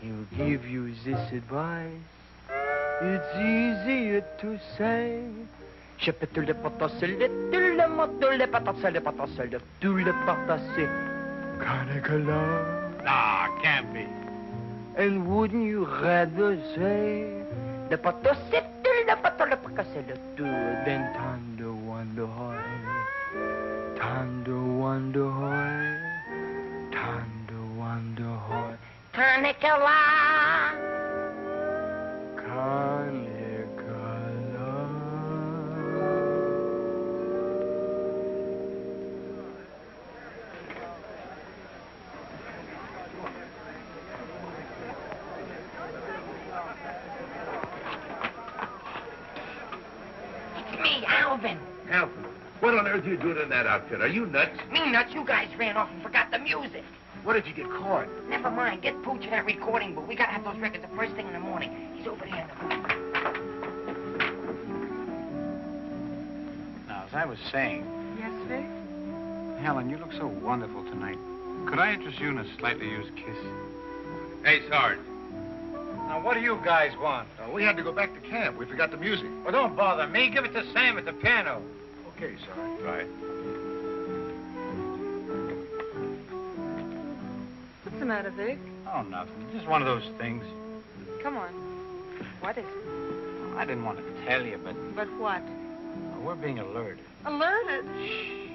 He'll give you this advice. It's easier to say Nah, can't be. and wouldn't you rather say than Thunder Wonder Hoy, Thunder Wonder Hoy, Thunder Wonder Hoy, Carnicula. Me, Alvin. Alvin, what on earth are you doing in that outfit? Are you nuts? Me nuts, you guys ran off and forgot the music. What did you get caught? Never mind, get Pooch in that recording booth. We gotta have those records the first thing in the morning. He's over there in the booth. Now, as I was saying, Yes, Vic? Helen, you look so wonderful tonight. Could I interest you in a slightly used kiss? Hey, Sarge. Now, what do you guys want? We had to go back to camp. We forgot the music. Well, don't bother me. Give it to Sam at the piano. Okay, Sarge. Right. What's the matter, Vic? Oh, nothing. Just one of those things. Come on. What is it? Well, I didn't want to tell you, but But what? we're being alerted. Alerted? Shh.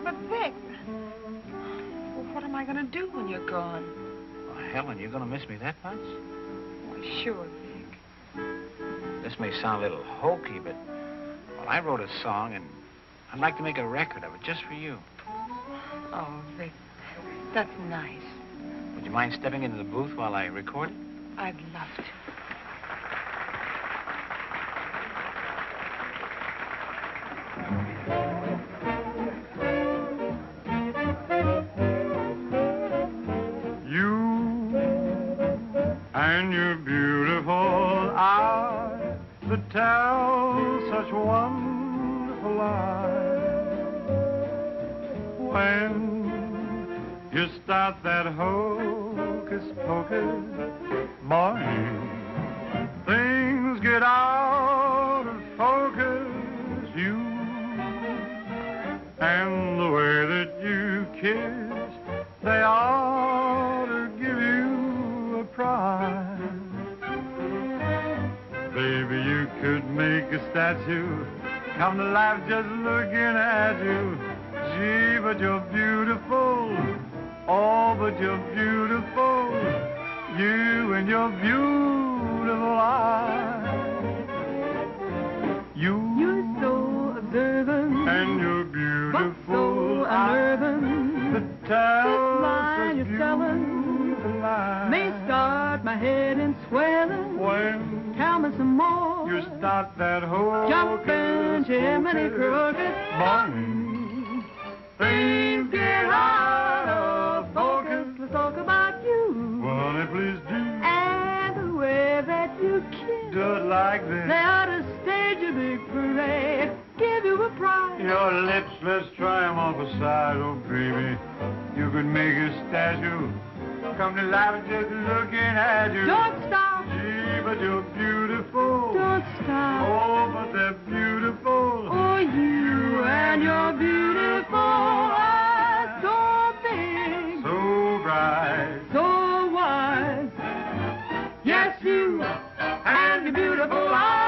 But, Vic, well, what am I going to do when you're gone? Well, Helen, you're going to miss me that much? Why, sure, Vic. This may sound a little hokey, but, well, I wrote a song, and I'd like to make a record of it just for you. Oh, Vic, that's nice. Would you mind stepping into the booth while I record it? I'd love to. And your beautiful eyes that tell such wonderful lies. When you start that hocus pocus, boy, things get out of focus. You and the way that you kiss, they ought to give you a prize. Baby, you could make a statue come to life just looking at you. Gee, but you're beautiful Oh, but you're beautiful, you and your beautiful eyes. You're so observant, and you're but beautiful so unnerving. that tells line such you're telling beautiful lies. may start my head in swelling. When Tell me some more. you start that whole Jumping Jiminy Crooked, morning, things get out of focus. Let's talk about you Well, honey, please do. and the way that you kiss. Do it like this. They ought to stage a big parade, give you a prize. Your lips, let's try 'em off a side, oh baby. You could make a statue come to life just looking at you. Don't stop, Gee, but you're beautiful. don't stop. Oh, but they're beautiful. Oh, you and your beautiful eyes, so big, So bright. so wise. Yes, you and your beautiful eyes.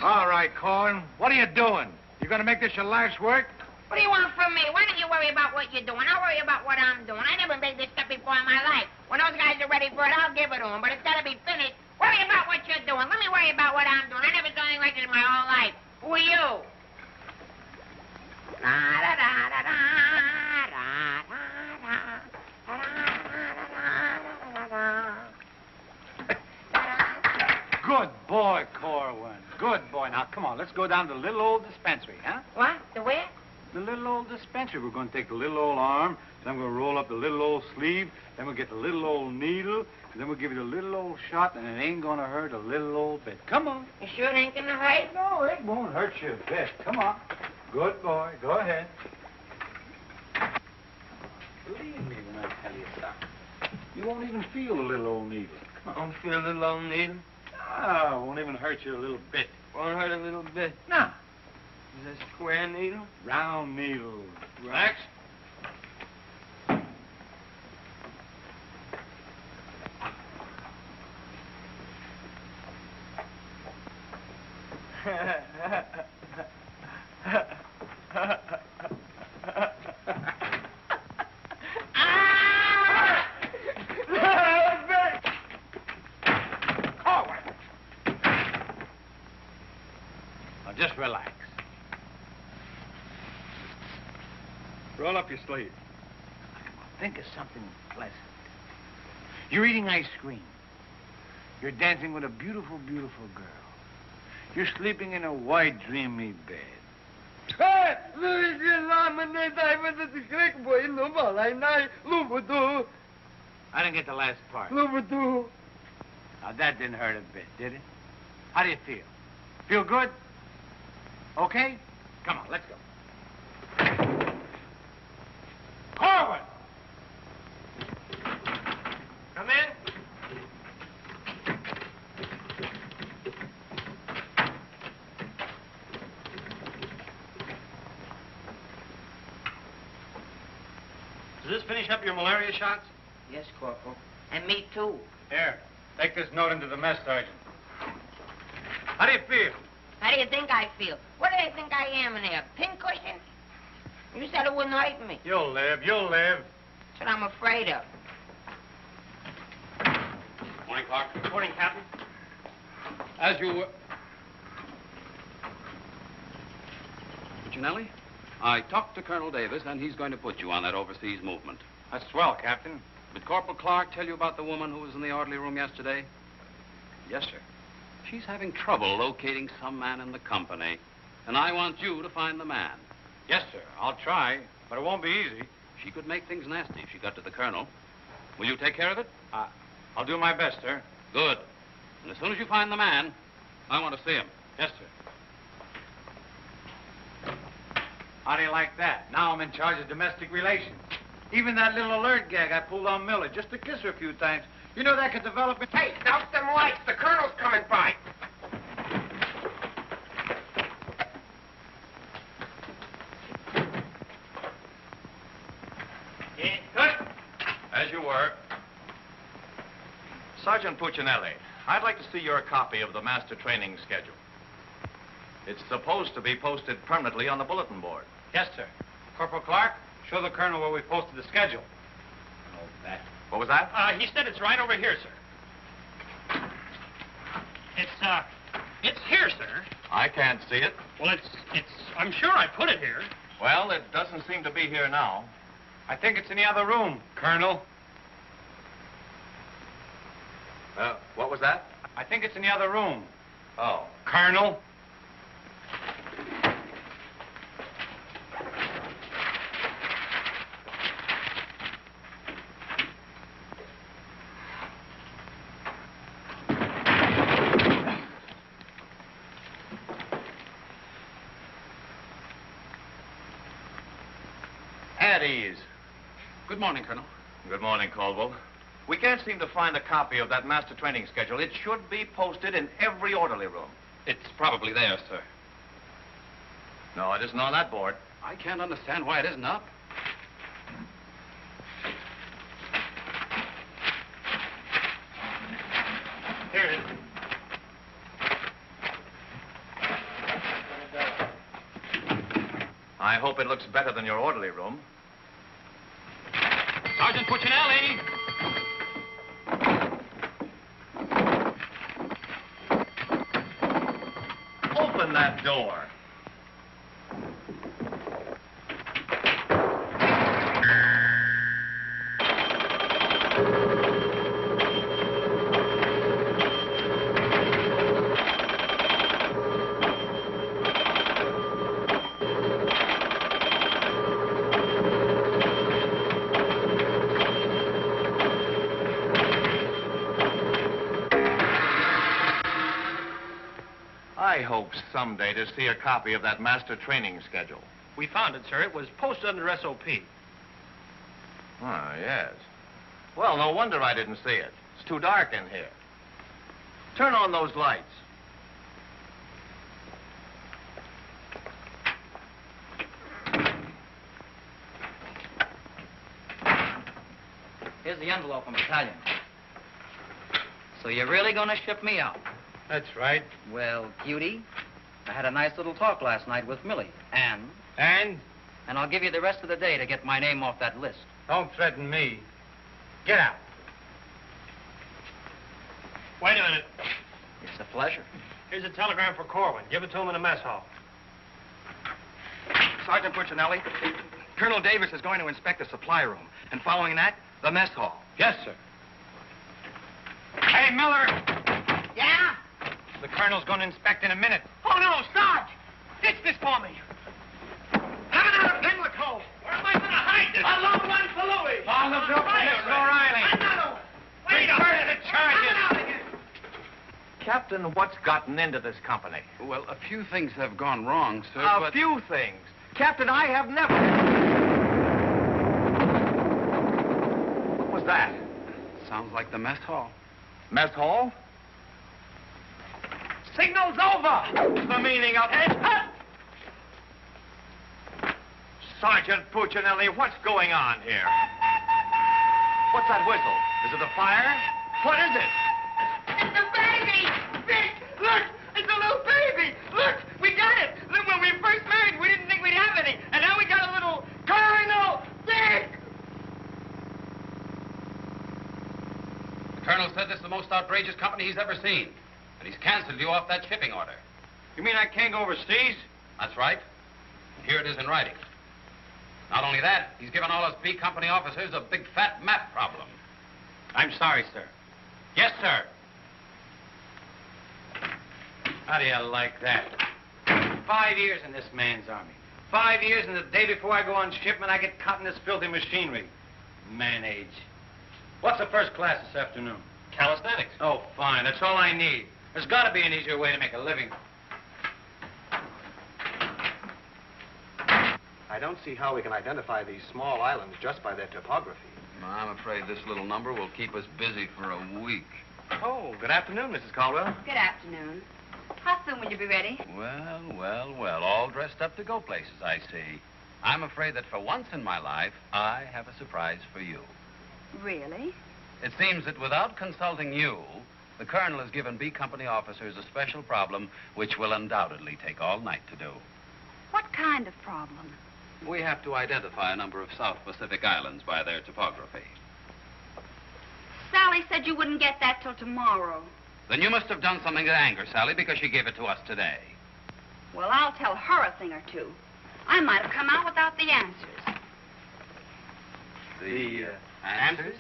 All right, Corn. What are you doing? You gonna make this your life's work? What do you want from me? Why don't you worry about what you're doing? I'll worry about what I'm doing. I never made this stuff before in my life. When those guys are ready for it, I'll give it to them. But it's got to be finished. Worry about what you're doing. Let me worry about what I'm doing. I never saw anything like this in my whole life. Who are you? Good boy, Corwin. Good boy. Now, come on, let's go down to the little old dispensary, huh? What? The where? The little old dispensary. We're going to take the little old arm, then we're going to roll up the little old sleeve, then we'll get the little old needle, and then we'll give you the little old shot, and it ain't going to hurt a little old bit. Come on. You sure it ain't gonna hurt? No, it won't hurt you a bit. Come on. Good boy. Go ahead. Believe me when I tell you something. You won't even feel the little old needle. I don't feel a little old needle. No, it won't even hurt you a little bit. Won't hurt a little bit. No. Is this a square needle? Round needle. Relax. Now just relax. Roll up your sleeve. Think of something pleasant. You're eating ice cream. You're dancing with a beautiful, beautiful girl. You're sleeping in a white, dreamy bed. I didn't get the last part. Now, that didn't hurt a bit, did it? How do you feel? Feel good? Okay? Come on, let's go. Corwin! Come in. Does this finish up your malaria shots? Yes, Corporal. And me, too. Here, take this note into the mess sergeant. How do you feel? How do you think I feel? What do you think I am in there, a pincushion? You said it wouldn't hurt me. You'll live, you'll live. That's what I'm afraid of. Morning, Clark. Good morning, Captain. As you were... Puccinelli, I talked to Colonel Davis, and he's going to put you on that overseas movement. That's swell, Captain. Did Corporal Clark tell you about the woman who was in the orderly room yesterday? Yes, sir. She's having trouble locating some man in the company, and I want you to find the man. Yes, sir. I'll try, but it won't be easy. She could make things nasty if she got to the colonel. Will you take care of it? I'll do my best, sir. Good. And as soon as you find the man, I want to see him. Yes, sir. How do you like that? Now I'm in charge of domestic relations. Even that little alert gag I pulled on Millie, just to kiss her a few times. You know that could develop... Hey, out them lights. The colonel's coming by. Good. As you were. Sergeant Puccinelli, I'd like to see your copy of the master training schedule. It's supposed to be posted permanently on the bulletin board. Yes, sir. Corporal Clark, show the colonel where we posted the schedule. Oh, that. What was that? He said it's right over here, sir. It's here, sir. I can't see it. Well, I'm sure I put it here. Well, it doesn't seem to be here now. I think it's in the other room, Colonel. What was that? I think it's in the other room. Oh. Colonel. At ease. Good morning, Colonel. Good morning, Caldwell. We can't seem to find a copy of that master training schedule. It should be posted in every orderly room. It's probably there, sir. No, it isn't on that board. I can't understand why it isn't up. Here it is. I hope it looks better than your orderly room. Sergeant Puccinelli! Open that door. I hope someday to see a copy of that master training schedule. We found it, sir. It was posted under SOP. Ah, yes. Well, no wonder I didn't see it. It's too dark in here. Turn on those lights. Here's the envelope from battalion. So you're really going to ship me out? That's right. Well, cutie, I had a nice little talk last night with Millie. And? And I'll give you the rest of the day to get my name off that list. Don't threaten me. Get out. Wait a minute. It's a pleasure. Here's a telegram for Corwin. Give it to him in the mess hall. Sergeant Puccinelli, Colonel Davis is going to inspect the supply room, and following that, the mess hall. Yes, sir. Hey, Miller! Yeah? The colonel's going to inspect in a minute. Oh, no, Sarge! Ditch this for me. Have it out of Finklehoffe. Where am I going to hide this? A long one for Louis. Oh, look, Miss O'Reilly. Another one. Wait a Reverse minute. the charges. Have it out again. Captain, what's gotten into this company? Well, a few things have gone wrong, sir, A few things. Captain, I have never... What was that? Sounds like the mess hall. Mess hall? Signal's over. The meaning of it? Sergeant Puccinelli, what's going on here? What's that whistle? Is it a fire? What is it? It's a baby! Vic, look! It's a little baby! Look! We got it! Look, when we first married, we didn't think we'd have any. And now we got a little Colonel Vic! The colonel said this is the most outrageous company he's ever seen. And he's canceled you off that shipping order. You mean I can't go overseas? That's right. And here it is in writing. Not only that, he's given all us B Company officers a big fat map problem. I'm sorry, sir. Yes, sir. How do you like that? 5 years in this man's army. 5 years, and the day before I go on shipment, I get caught in this filthy machinery. Man age. What's the first class this afternoon? Calisthenics. Oh, fine. That's all I need. There's got to be an easier way to make a living. I don't see how we can identify these small islands just by their topography. I'm afraid this little number will keep us busy for a week. Oh, good afternoon, Mrs. Caldwell. Good afternoon. How soon will you be ready? Well, all dressed up to go places, I see. I'm afraid that for once in my life, I have a surprise for you. Really? It seems that without consulting you, the Colonel has given B Company officers a special problem which will undoubtedly take all night to do. What kind of problem? We have to identify a number of South Pacific islands by their topography. Sally said you wouldn't get that till tomorrow. Then you must have done something to anger Sally because she gave it to us today. Well, I'll tell her a thing or two. I might have come out without the answers. The answers?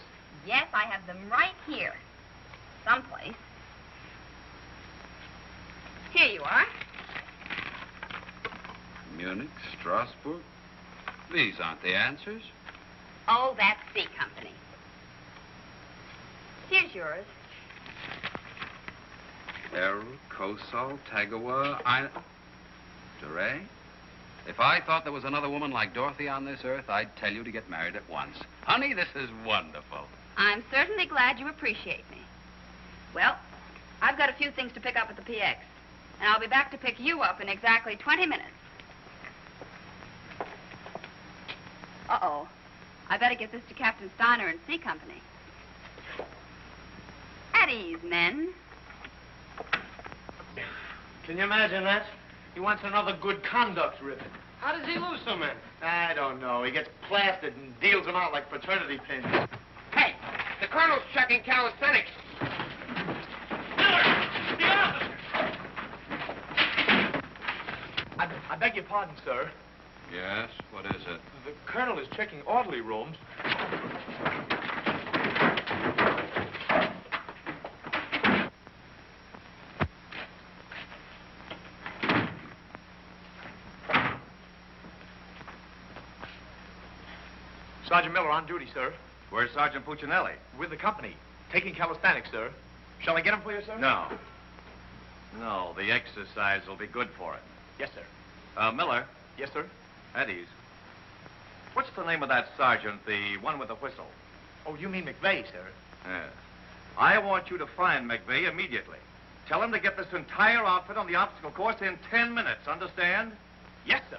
Yes, I have them right here. Someplace. Here you are. Munich, Strasbourg. These aren't the answers. Oh, that's C Company. Here's yours. Errol, Kosal, Tagawa, DeRay? If I thought there was another woman like Dorothy on this earth, I'd tell you to get married at once. Honey, this is wonderful. I'm certainly glad you appreciate me. Well, I've got a few things to pick up at the PX, and I'll be back to pick you up in exactly 20 minutes. Uh-oh. I better get this to Captain Steiner and C Company. At ease, men. Can you imagine that? He wants another good conduct ribbon. How does he lose so many? I don't know. He gets plastered and deals them out like fraternity pins. Hey, the Colonel's checking calisthenics. I beg your pardon, sir. Yes? What is it? The Colonel is checking orderly rooms. Sergeant Miller on duty, sir. Where's Sergeant Puccinelli? With the company. Taking calisthenics, sir. Shall I get him for you, sir? No. No, the exercise will be good for it. Yes, sir. Miller. Yes, sir. Eddie's. What's the name of that sergeant, the one with the whistle? Oh, you mean McVeigh, sir? Yes. I want you to find McVeigh immediately. Tell him to get this entire outfit on the obstacle course in 10 minutes, understand? Yes, sir.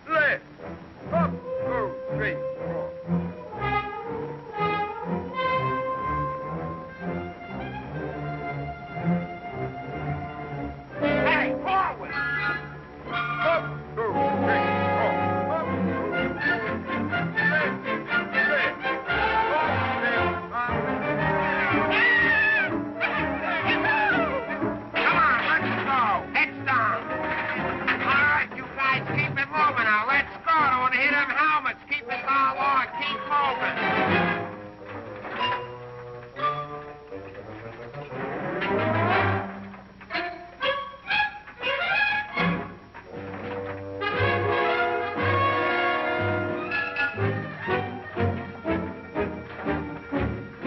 Left. Up, 2, 3, 4. Hey, forward! Up, 2, 3, 4. Up, Come on, let's go. Heads down. All right, you guys, keep it moving now. Let's go. Don't want to hit them helmets. Keep it all on. Keep moving.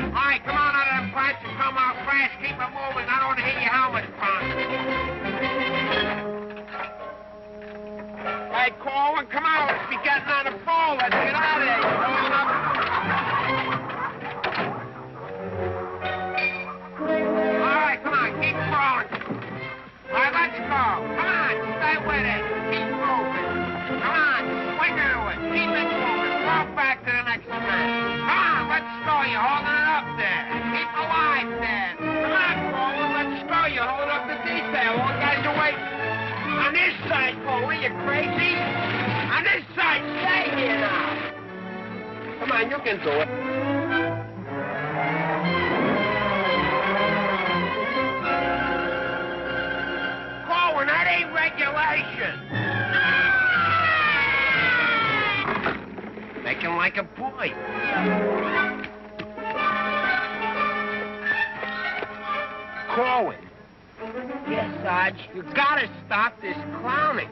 All right, come on out of them pipes and come out fast. Keep it moving. I don't want to hear your helmets pounding. Hey, Corwin, come on. Let's be getting on the pole. Let's get out of here. You're going up. All right, come on. Keep crawling. All right, let's go. Come on. Stay with it. Keep moving. Come on. Swing into it. Keep it moving. Walk back to the next man. Come on. Let's go. You're holding it up there. Keep alive there. Come on, Corwin. Let's go. You're holding up the detail. All guys are waiting. On this side, Corwin. You crazy? On this side. Stay here now. Come on. You can do it. Corwin, that ain't regulation. Making like a boy. Corwin. Yes, Sarge. You gotta stop this clowning.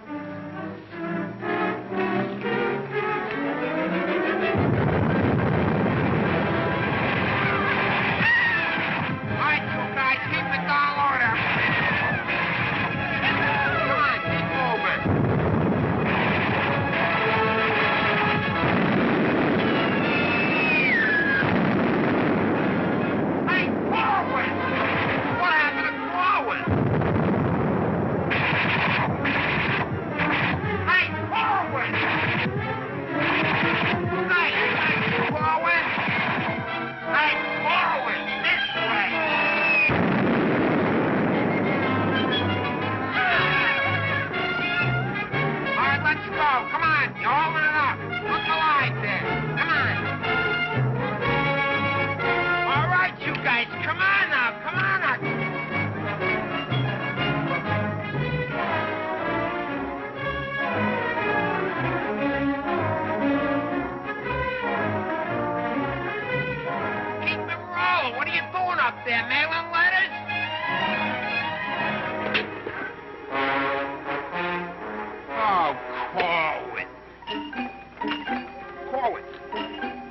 up there, mailing letters? Oh, Corwin. Corwin.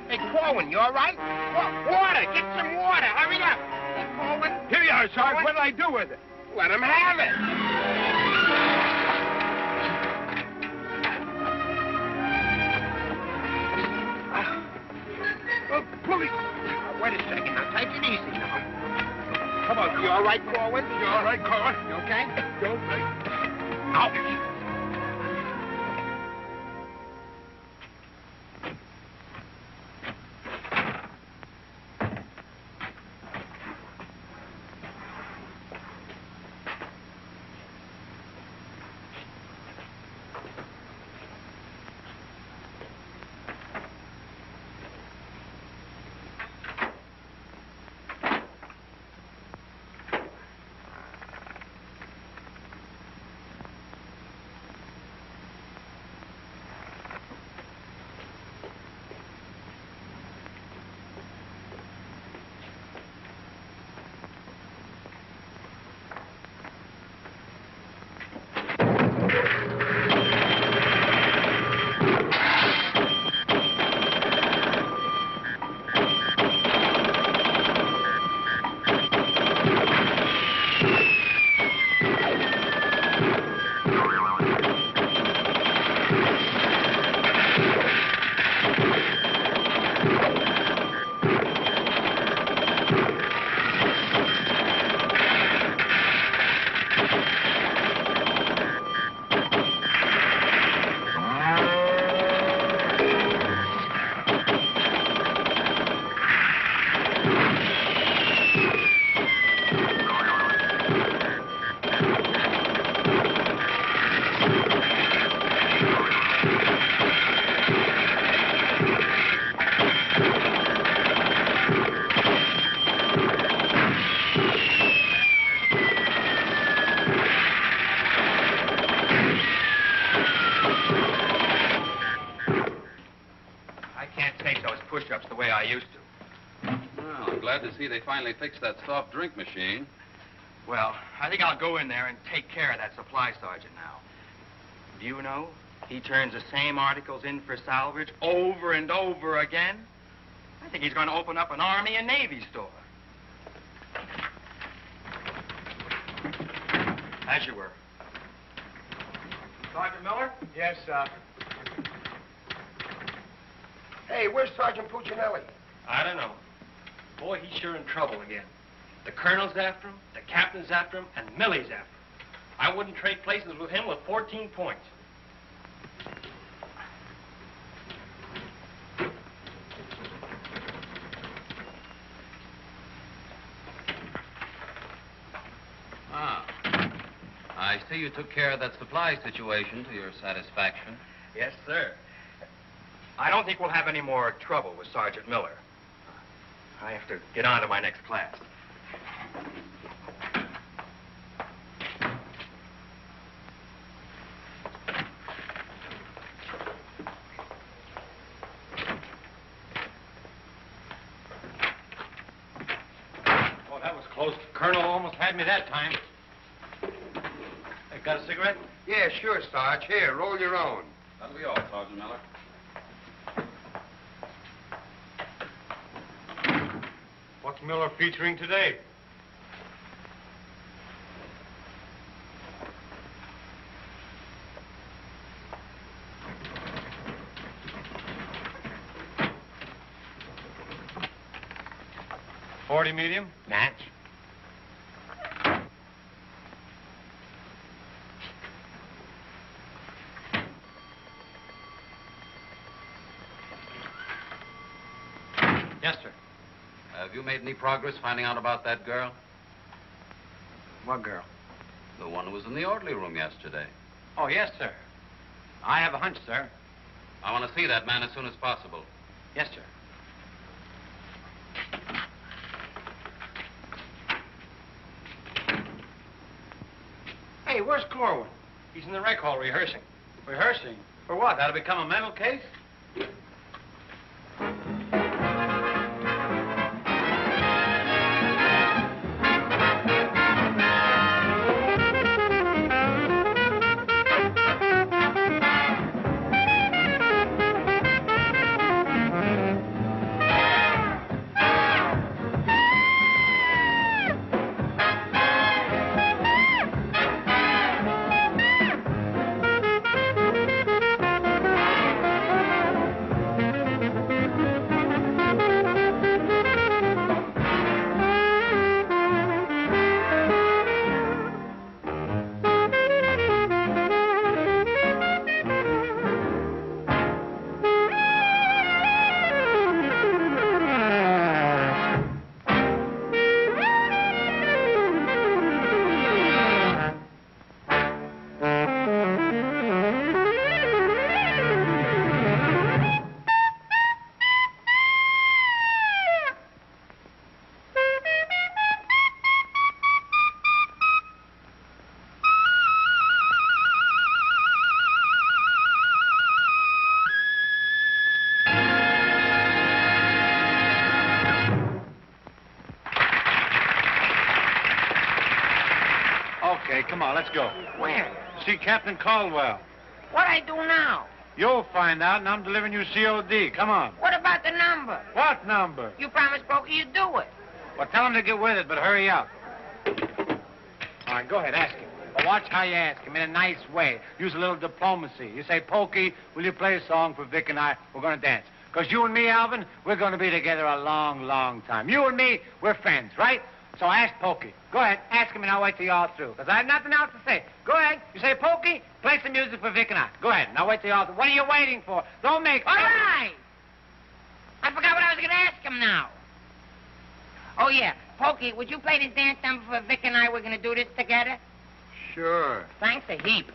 Hey, Corwin, you all right? Water! Get some water! Hurry up! Hey, Corwin. Here you are, Sarge. What'll I do with it? Let him have it. Police. Wait a second. Now, take it easy now. Come on. You all right, Corwin? You all right, Corwin? You okay? You all right? Ouch. push-ups the way I used to. Well, I'm glad to see they finally fixed that soft drink machine. Well, I think I'll go in there and take care of that supply sergeant now. Do you know, he turns the same articles in for salvage over and over again? I think he's going to open up an Army and Navy store. As you were. Sergeant Miller? Yes, sir. Hey, where's Sergeant Puccinelli? I don't know. Boy, he's sure in trouble again. The colonel's after him, the captain's after him, and Millie's after him. I wouldn't trade places with him with 14 points. Ah. I see you took care of that supply situation to your satisfaction. Yes, sir. I don't think we'll have any more trouble with Sergeant Miller. I have to get on to my next class. Oh, that was close. Colonel almost had me that time. Hey, got a cigarette? Yeah, sure, Sarge. Here, roll your own. That'll be all, Sergeant Miller. What's Miller featuring today? .40 medium? Match. Yes, sir. Have you made any progress finding out about that girl? What girl? The one who was in the orderly room yesterday. Oh, yes, sir. I have a hunch, sir. I want to see that man as soon as possible. Yes, sir. Hey, where's Corwin? He's in the rec hall rehearsing. Rehearsing? For what? That'll become a mental case? on, let's go. Where? See Captain Caldwell. What I do now? You'll find out, and I'm delivering you COD. Come on. What about the number? What number? You promised Pokey you'd do it. Well, tell him to get with it, but hurry up. All right, go ahead, ask him. But watch how you ask him in a nice way. Use a little diplomacy. You say, Pokey, will you play a song for Vic and I? We're going to dance. Because you and me, Alvin, we're going to be together a long, long time. You and me, we're friends, right? So ask Pokey. Go ahead, ask him, and I'll wait till you're all through. Because I have nothing else to say. Go ahead. You say, Pokey, play some music for Vic and I. Go ahead, and I'll wait till you're all through. What are you waiting for? Don't make... All right. I forgot what I was going to ask him now. Oh, yeah. Pokey, would you play this dance number for Vic and I? We're going to do this together. Sure. Thanks a heap.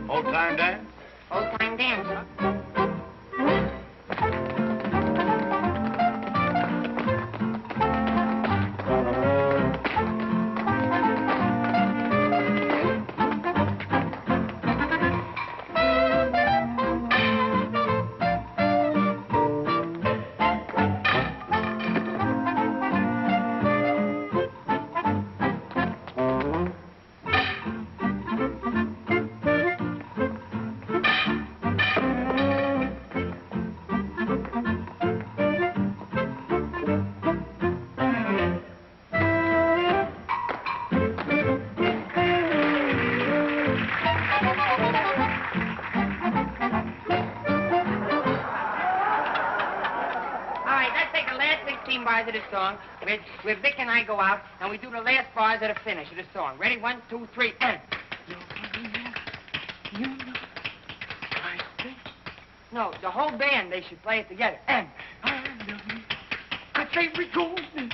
Old-time dance? Old-time dance, huh? Of the song, where Vic and I go out, and we do the last bars at the finish of the song. Ready? 1, 2, 3, and... No, the whole band, they should play it together. And... I say we go, and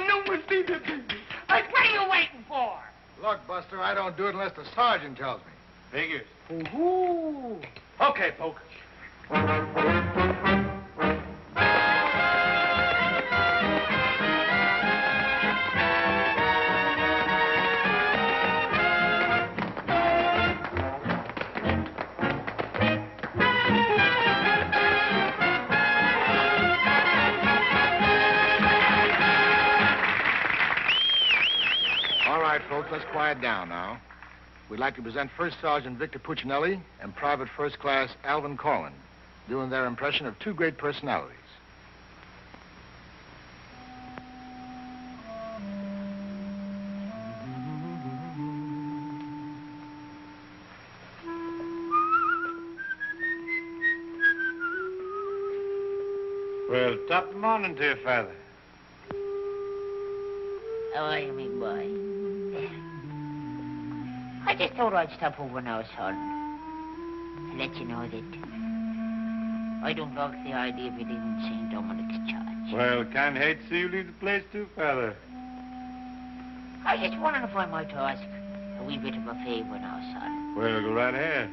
no one's be the baby. Like, what are you waiting for? Look, Buster, I don't do it unless the sergeant tells me. Figures. Ooh. Okay, Poke. All right, folks, let's quiet down now. We'd like to present First Sergeant Victor Puccinelli and Private First Class Alvin Corwin, doing their impression of two great personalities. Well, top of the morning to you, Father. How are you, me boy? I just thought I'd stop over now, son, to let you know that I don't like the idea of you leaving St. Dominic's Church. Well, can't hate to see you leave the place, too, Father. I was just wondering if I might ask a wee bit of a favor now, son. Well, go right ahead.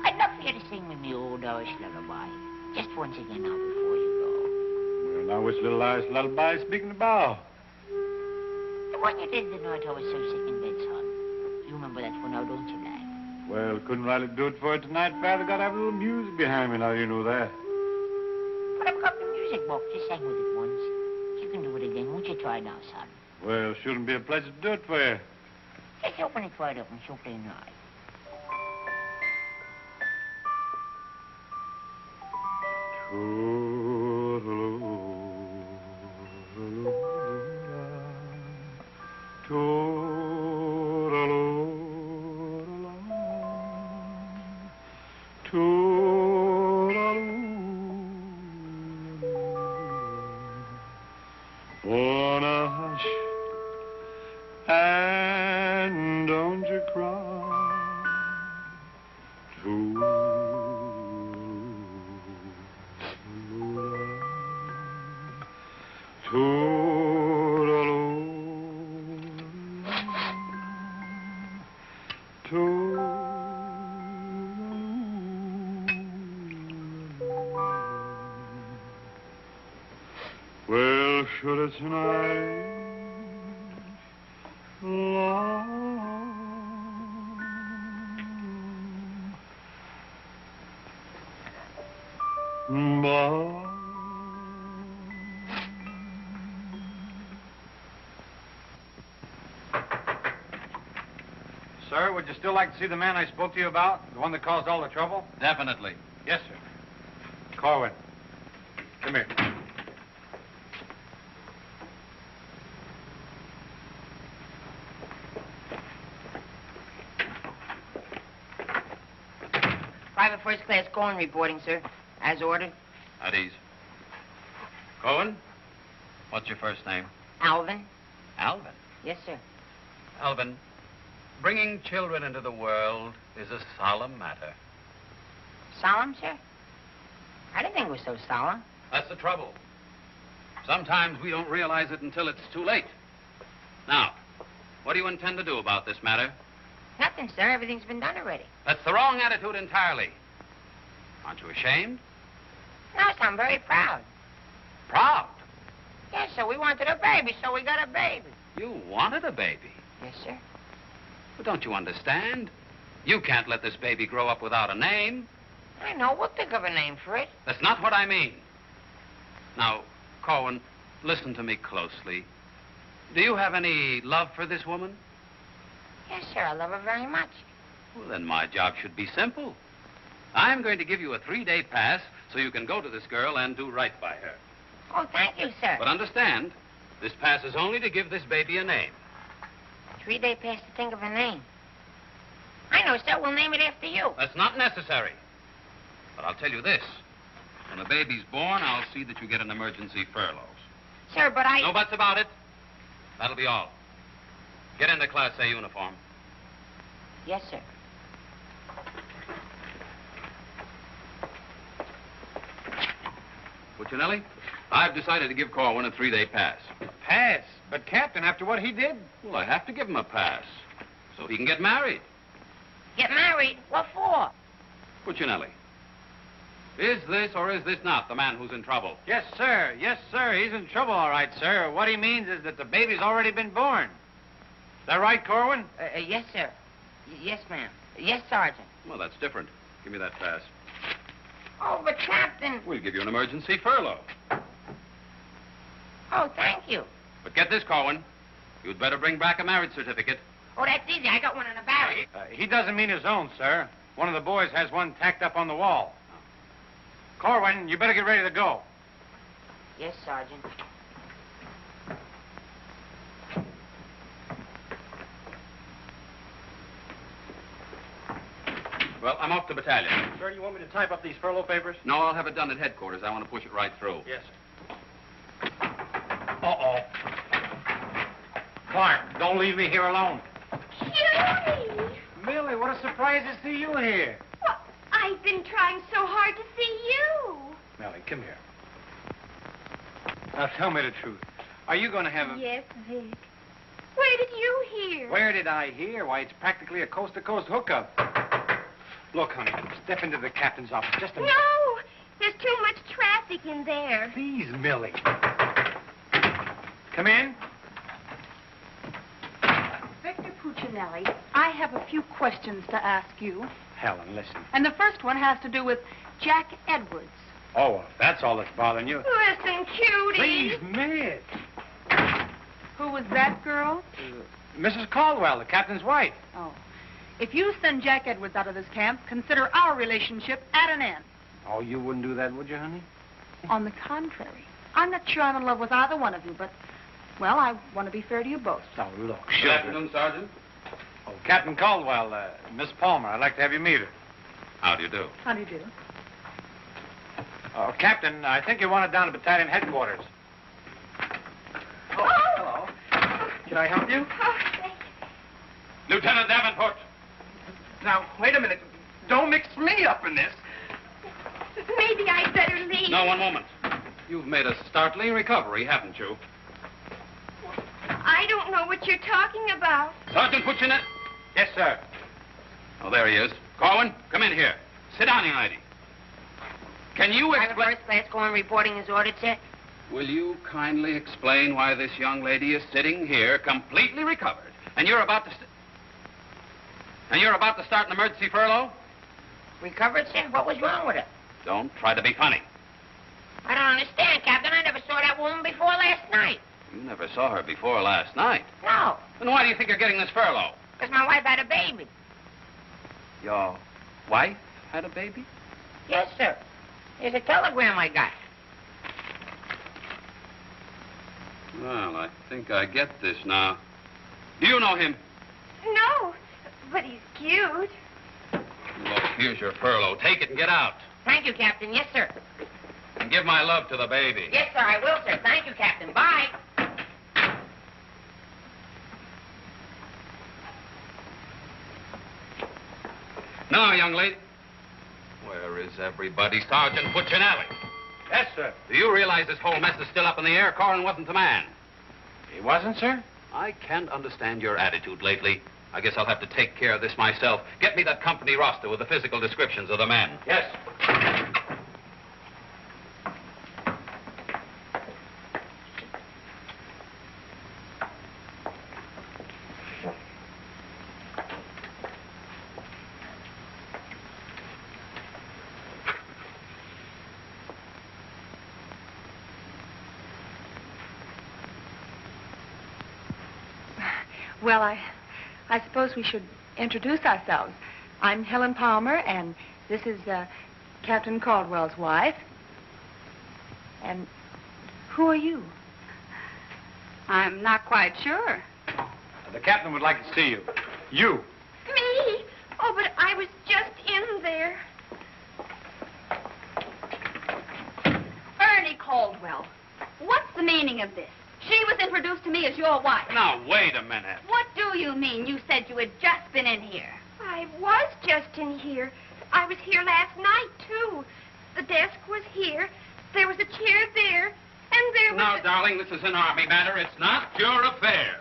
I'd love for you to sing me me old Irish lullaby, just once again now before you Well, now, which little Irish lullaby speaking about? go. The one you did the night I was so sick in bed, son. You remember that one now, don't you, lad? Well, couldn't rightly do it for you tonight, Father. Got to have a little music behind me now, you know that. But I've got the music book. Just sang with it once. You can do it again. Won't you try now, son? Well, shouldn't be a pleasure to do it for you. Just open it wide up and so play night. Wanna hush and don't you cry. Well, should it tonight long, Sir, would you still like to see the man I spoke to you about? The one that caused all the trouble? Definitely. Yes, sir. Corwin, come here. Private First Class Cohen reporting, sir. As ordered. At ease. Cohen, what's your first name? Alvin. Alvin. Yes, sir. Alvin, bringing children into the world is a solemn matter. Solemn, sir? I didn't think it was so solemn. That's the trouble. Sometimes we don't realize it until it's too late. Now, what do you intend to do about this matter? Nothing, sir. Everything's been done already. That's the wrong attitude entirely. Aren't you ashamed? No, sir, I'm very proud. Proud? Yes, sir. We wanted a baby, so we got a baby. You wanted a baby. Yes, sir. But don't you understand? You can't let this baby grow up without a name. I know. We'll think of a name for it. That's not what I mean. Now, Corwin, listen to me closely. Do you have any love for this woman? Yes, sir. I love her very much. Well, then my job should be simple. I'm going to give you a 3-day pass so you can go to this girl and do right by her. Oh, thank you, sir. But understand, this pass is only to give this baby a name. 3-day pass to think of a name. I know, sir. We'll name it after you. That's not necessary. But I'll tell you this. When the baby's born, I'll see that you get an emergency furlough. Sir, but I... No buts about it. That'll be all. Get into Class A uniform. Yes, sir. Puccinelli, I've decided to give Corwin a 3-day pass. A pass? But, Captain, after what he did... Well, I have to give him a pass so he can get married. Get married? What for? Puccinelli, is this or is this not the man who's in trouble? Yes, sir. Yes, sir. He's in trouble, all right, sir. What he means is that the baby's already been born. Is that right, Corwin? Yes, sir. Yes, ma'am. Yes, Sergeant. Well, that's different. Give me that pass. Oh, but, Captain... We'll give you an emergency furlough. Oh, thank you. But get this, Corwin. You'd better bring back a marriage certificate. Oh, that's easy. I got one in the barracks. He doesn't mean his own, sir. One of the boys has one tacked up on the wall. Corwin, you better get ready to go. Yes, Sergeant. Well, I'm off to battalion. Sir, do you want me to type up these furlough papers? No, I'll have it done at headquarters. I want to push it right through. Yes, sir. Uh-oh. Clark, don't leave me here alone. Judy! Millie, what a surprise to see you here. Well, I've been trying so hard to see you. Millie, come here. Now, tell me the truth. Are you going to have a... Yes, Vic. Where did you hear? Where did I hear? Why, it's practically a coast-to-coast hookup. Look, honey, step into the captain's office just a minute. No! There's too much traffic in there. Please, Millie. Come in. Victor Puccinelli, I have a few questions to ask you. Helen, listen. And the first one has to do with Jack Edwards. Oh, well, if that's all that's bothering you. Listen, cutie. Please, Miss. Who was that girl? Mrs. Caldwell, the captain's wife. Oh. If you send Jack Edwards out of this camp, consider our relationship at an end. Oh, you wouldn't do that, would you, honey? On the contrary. I'm not sure I'm in love with either one of you, but, well, I want to be fair to you both. Oh, look, Good sugar. afternoon, Sergeant. Oh, Captain Caldwell, Miss Palmer, I'd like to have you meet her. How do you do? How do you do? Oh, Captain, I think you want it down to battalion headquarters. Oh! Hello. Can I help you? Oh, thank you. Lieutenant Davenport. Now, wait a minute. Don't mix me up in this. Maybe I'd better leave. No, one moment. You've made a startling recovery, haven't you? I don't know what you're talking about. Sergeant Puccinelli. Yes, sir. Oh, there he is. Corwin, come in here. Sit down, young lady. Can you Private explain... First Class Cohen reporting as ordered, sir. Will you kindly explain why this young lady is sitting here completely recovered, and you're about to... start an emergency furlough? Recovered, sir? What was wrong with her? Don't try to be funny. I don't understand, Captain. I never saw that woman before last night. You never saw her before last night. No. Then why do you think you're getting this furlough? Because my wife had a baby. Your wife had a baby? Yes, sir. Here's a telegram I got. Well, I think I get this now. Do you know him? No, but he's cute. Look, here's your furlough. Take it and get out. Thank you, Captain. Yes, sir. And give my love to the baby. Yes, sir, I will, sir. Thank you, Captain. Bye. Now, young lady. Where is everybody? Sergeant Puccinelli. Yes, sir. Do you realize this whole mess is still up in the air? Corrin wasn't the man. He wasn't, sir? I can't understand your attitude lately. I guess I'll have to take care of this myself. Get me that company roster with the physical descriptions of the men. Yes. Well, I suppose we should introduce ourselves. I'm Helen Palmer, and this is Captain Caldwell's wife. And who are you? I'm not quite sure. The captain would like to see you. You. Me? Oh, but I was just in there. Ernie Caldwell. What's the meaning of this? She was introduced to me as your wife. Now, wait a minute. What do you mean? You said you had just been in here. I was just in here. I was here last night, too. The desk was here. There was a chair there. And there was Now, darling, this is an Army matter. It's not your affair.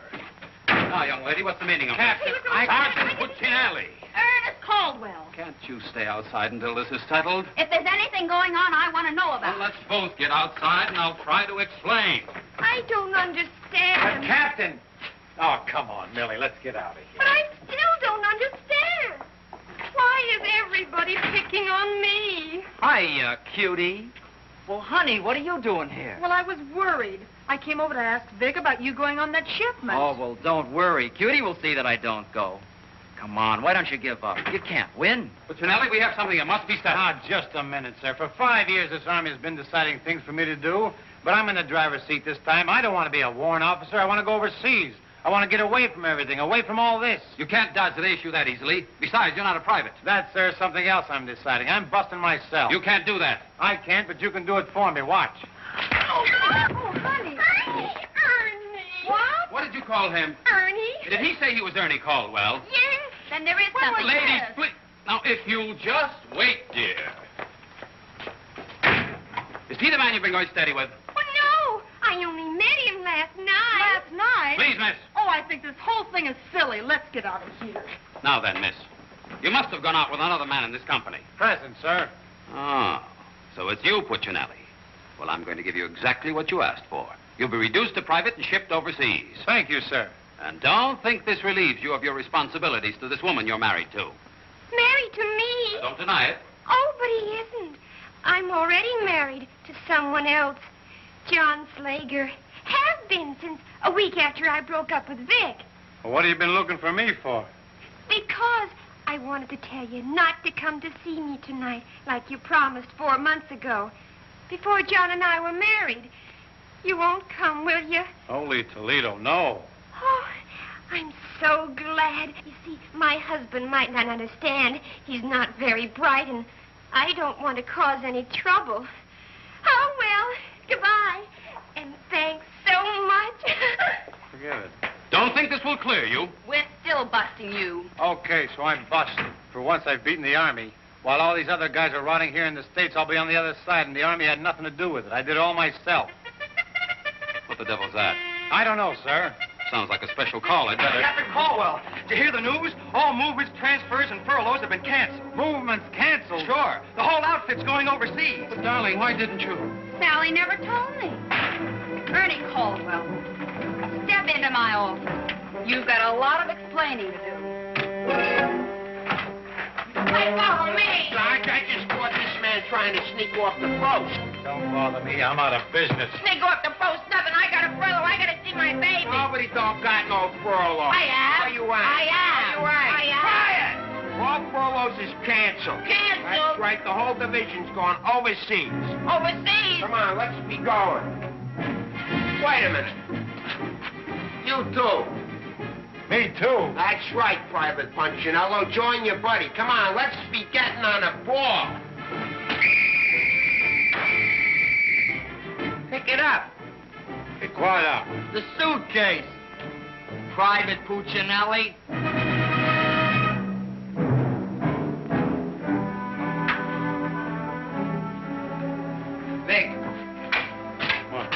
Now, young lady, what's the meaning of Captain, this? I- Sergeant Puccinelli. Ernest Caldwell. Can't you stay outside until this is settled? If there's anything going on, I want to know about Well, let's both get outside, and I'll try to explain. I don't understand. Captain! Oh, come on, Millie. Let's get out of here. But I still don't understand. Why is everybody picking on me? Hiya, cutie. Well, honey, what are you doing here? Well, I was worried. I came over to ask Vic about you going on that shipment. Oh, well, don't worry. Cutie will see that I don't go. Come on, why don't you give up? You can't win. Puccinelli, we have something that must be settled. Now, just a minute, sir. For 5 years, this Army has been deciding things for me to do, but I'm in the driver's seat this time. I don't want to be a warrant officer. I want to go overseas. I want to get away from everything, away from all this. You can't dodge the issue that easily. Besides, you're not a private. That's, sir, something else I'm deciding. I'm busting myself. You can't do that. I can't, but you can do it for me. Watch. Oh, honey. Ernie. What? What did you call him? Ernie? Did he say he was Ernie Caldwell? Yes. Then there is something. Ladies, please. Now, if you'll just wait, dear. Is he the man you've been going steady with? Oh, no. I only met him last night. Last night? Please, miss. Oh, I think this whole thing is silly. Let's get out of here. Now then, miss. You must have gone out with another man in this company. Present, sir. Oh, so it's you, Puccinelli. Well, I'm going to give you exactly what you asked for. You'll be reduced to private and shipped overseas. Thank you, sir. And don't think this relieves you of your responsibilities to this woman you're married to. Married to me? Don't deny it. Oh, but he isn't. I'm already married to someone else. John Slager. Have been since a week after I broke up with Vic. Well, what have you been looking for me for? Because I wanted to tell you not to come to see me tonight like you promised 4 months ago. Before John and I were married. You won't come, will you? Holy Toledo, no. Oh, I'm so glad. You see, my husband might not understand. He's not very bright, and I don't want to cause any trouble. Oh, well, goodbye. And thanks so much. Forget it. Don't think this will clear you. We're still busting you. Okay, so I'm busted. For once, I've beaten the Army. While all these other guys are rotting here in the States, I'll be on the other side, and the Army had nothing to do with it. I did it all myself. What the devil's that? I don't know, sir. Sounds like a special call. I'd better... Captain Caldwell, did you hear the news? All movements, transfers, and furloughs have been canceled. Movements canceled? Sure. The whole outfit's going overseas. But, darling, why didn't you? Sally never told me. Ernie Caldwell, step into my office. You've got a lot of explaining to do. Hey, follow me. Sarge, I just caught this man trying to sneak off the post. Don't bother me. I'm out of business. Sneak off the post, nothing. I got a furlough. I got to see my baby. Nobody don't got no furlough. I have. What you want? I have. What you away. Quiet! All furloughs is canceled. Canceled? That's right, the whole division's gone overseas. Overseas? Come on, let's be going. Wait a minute. You too. Me too. That's right, Private Punchinello. Join your buddy. Come on, let's be getting on a ball. Pick it up. Be quiet up. The suitcase. Private Puccinelli. Vic. What?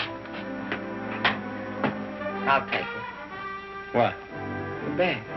I'll take it. What? The bag.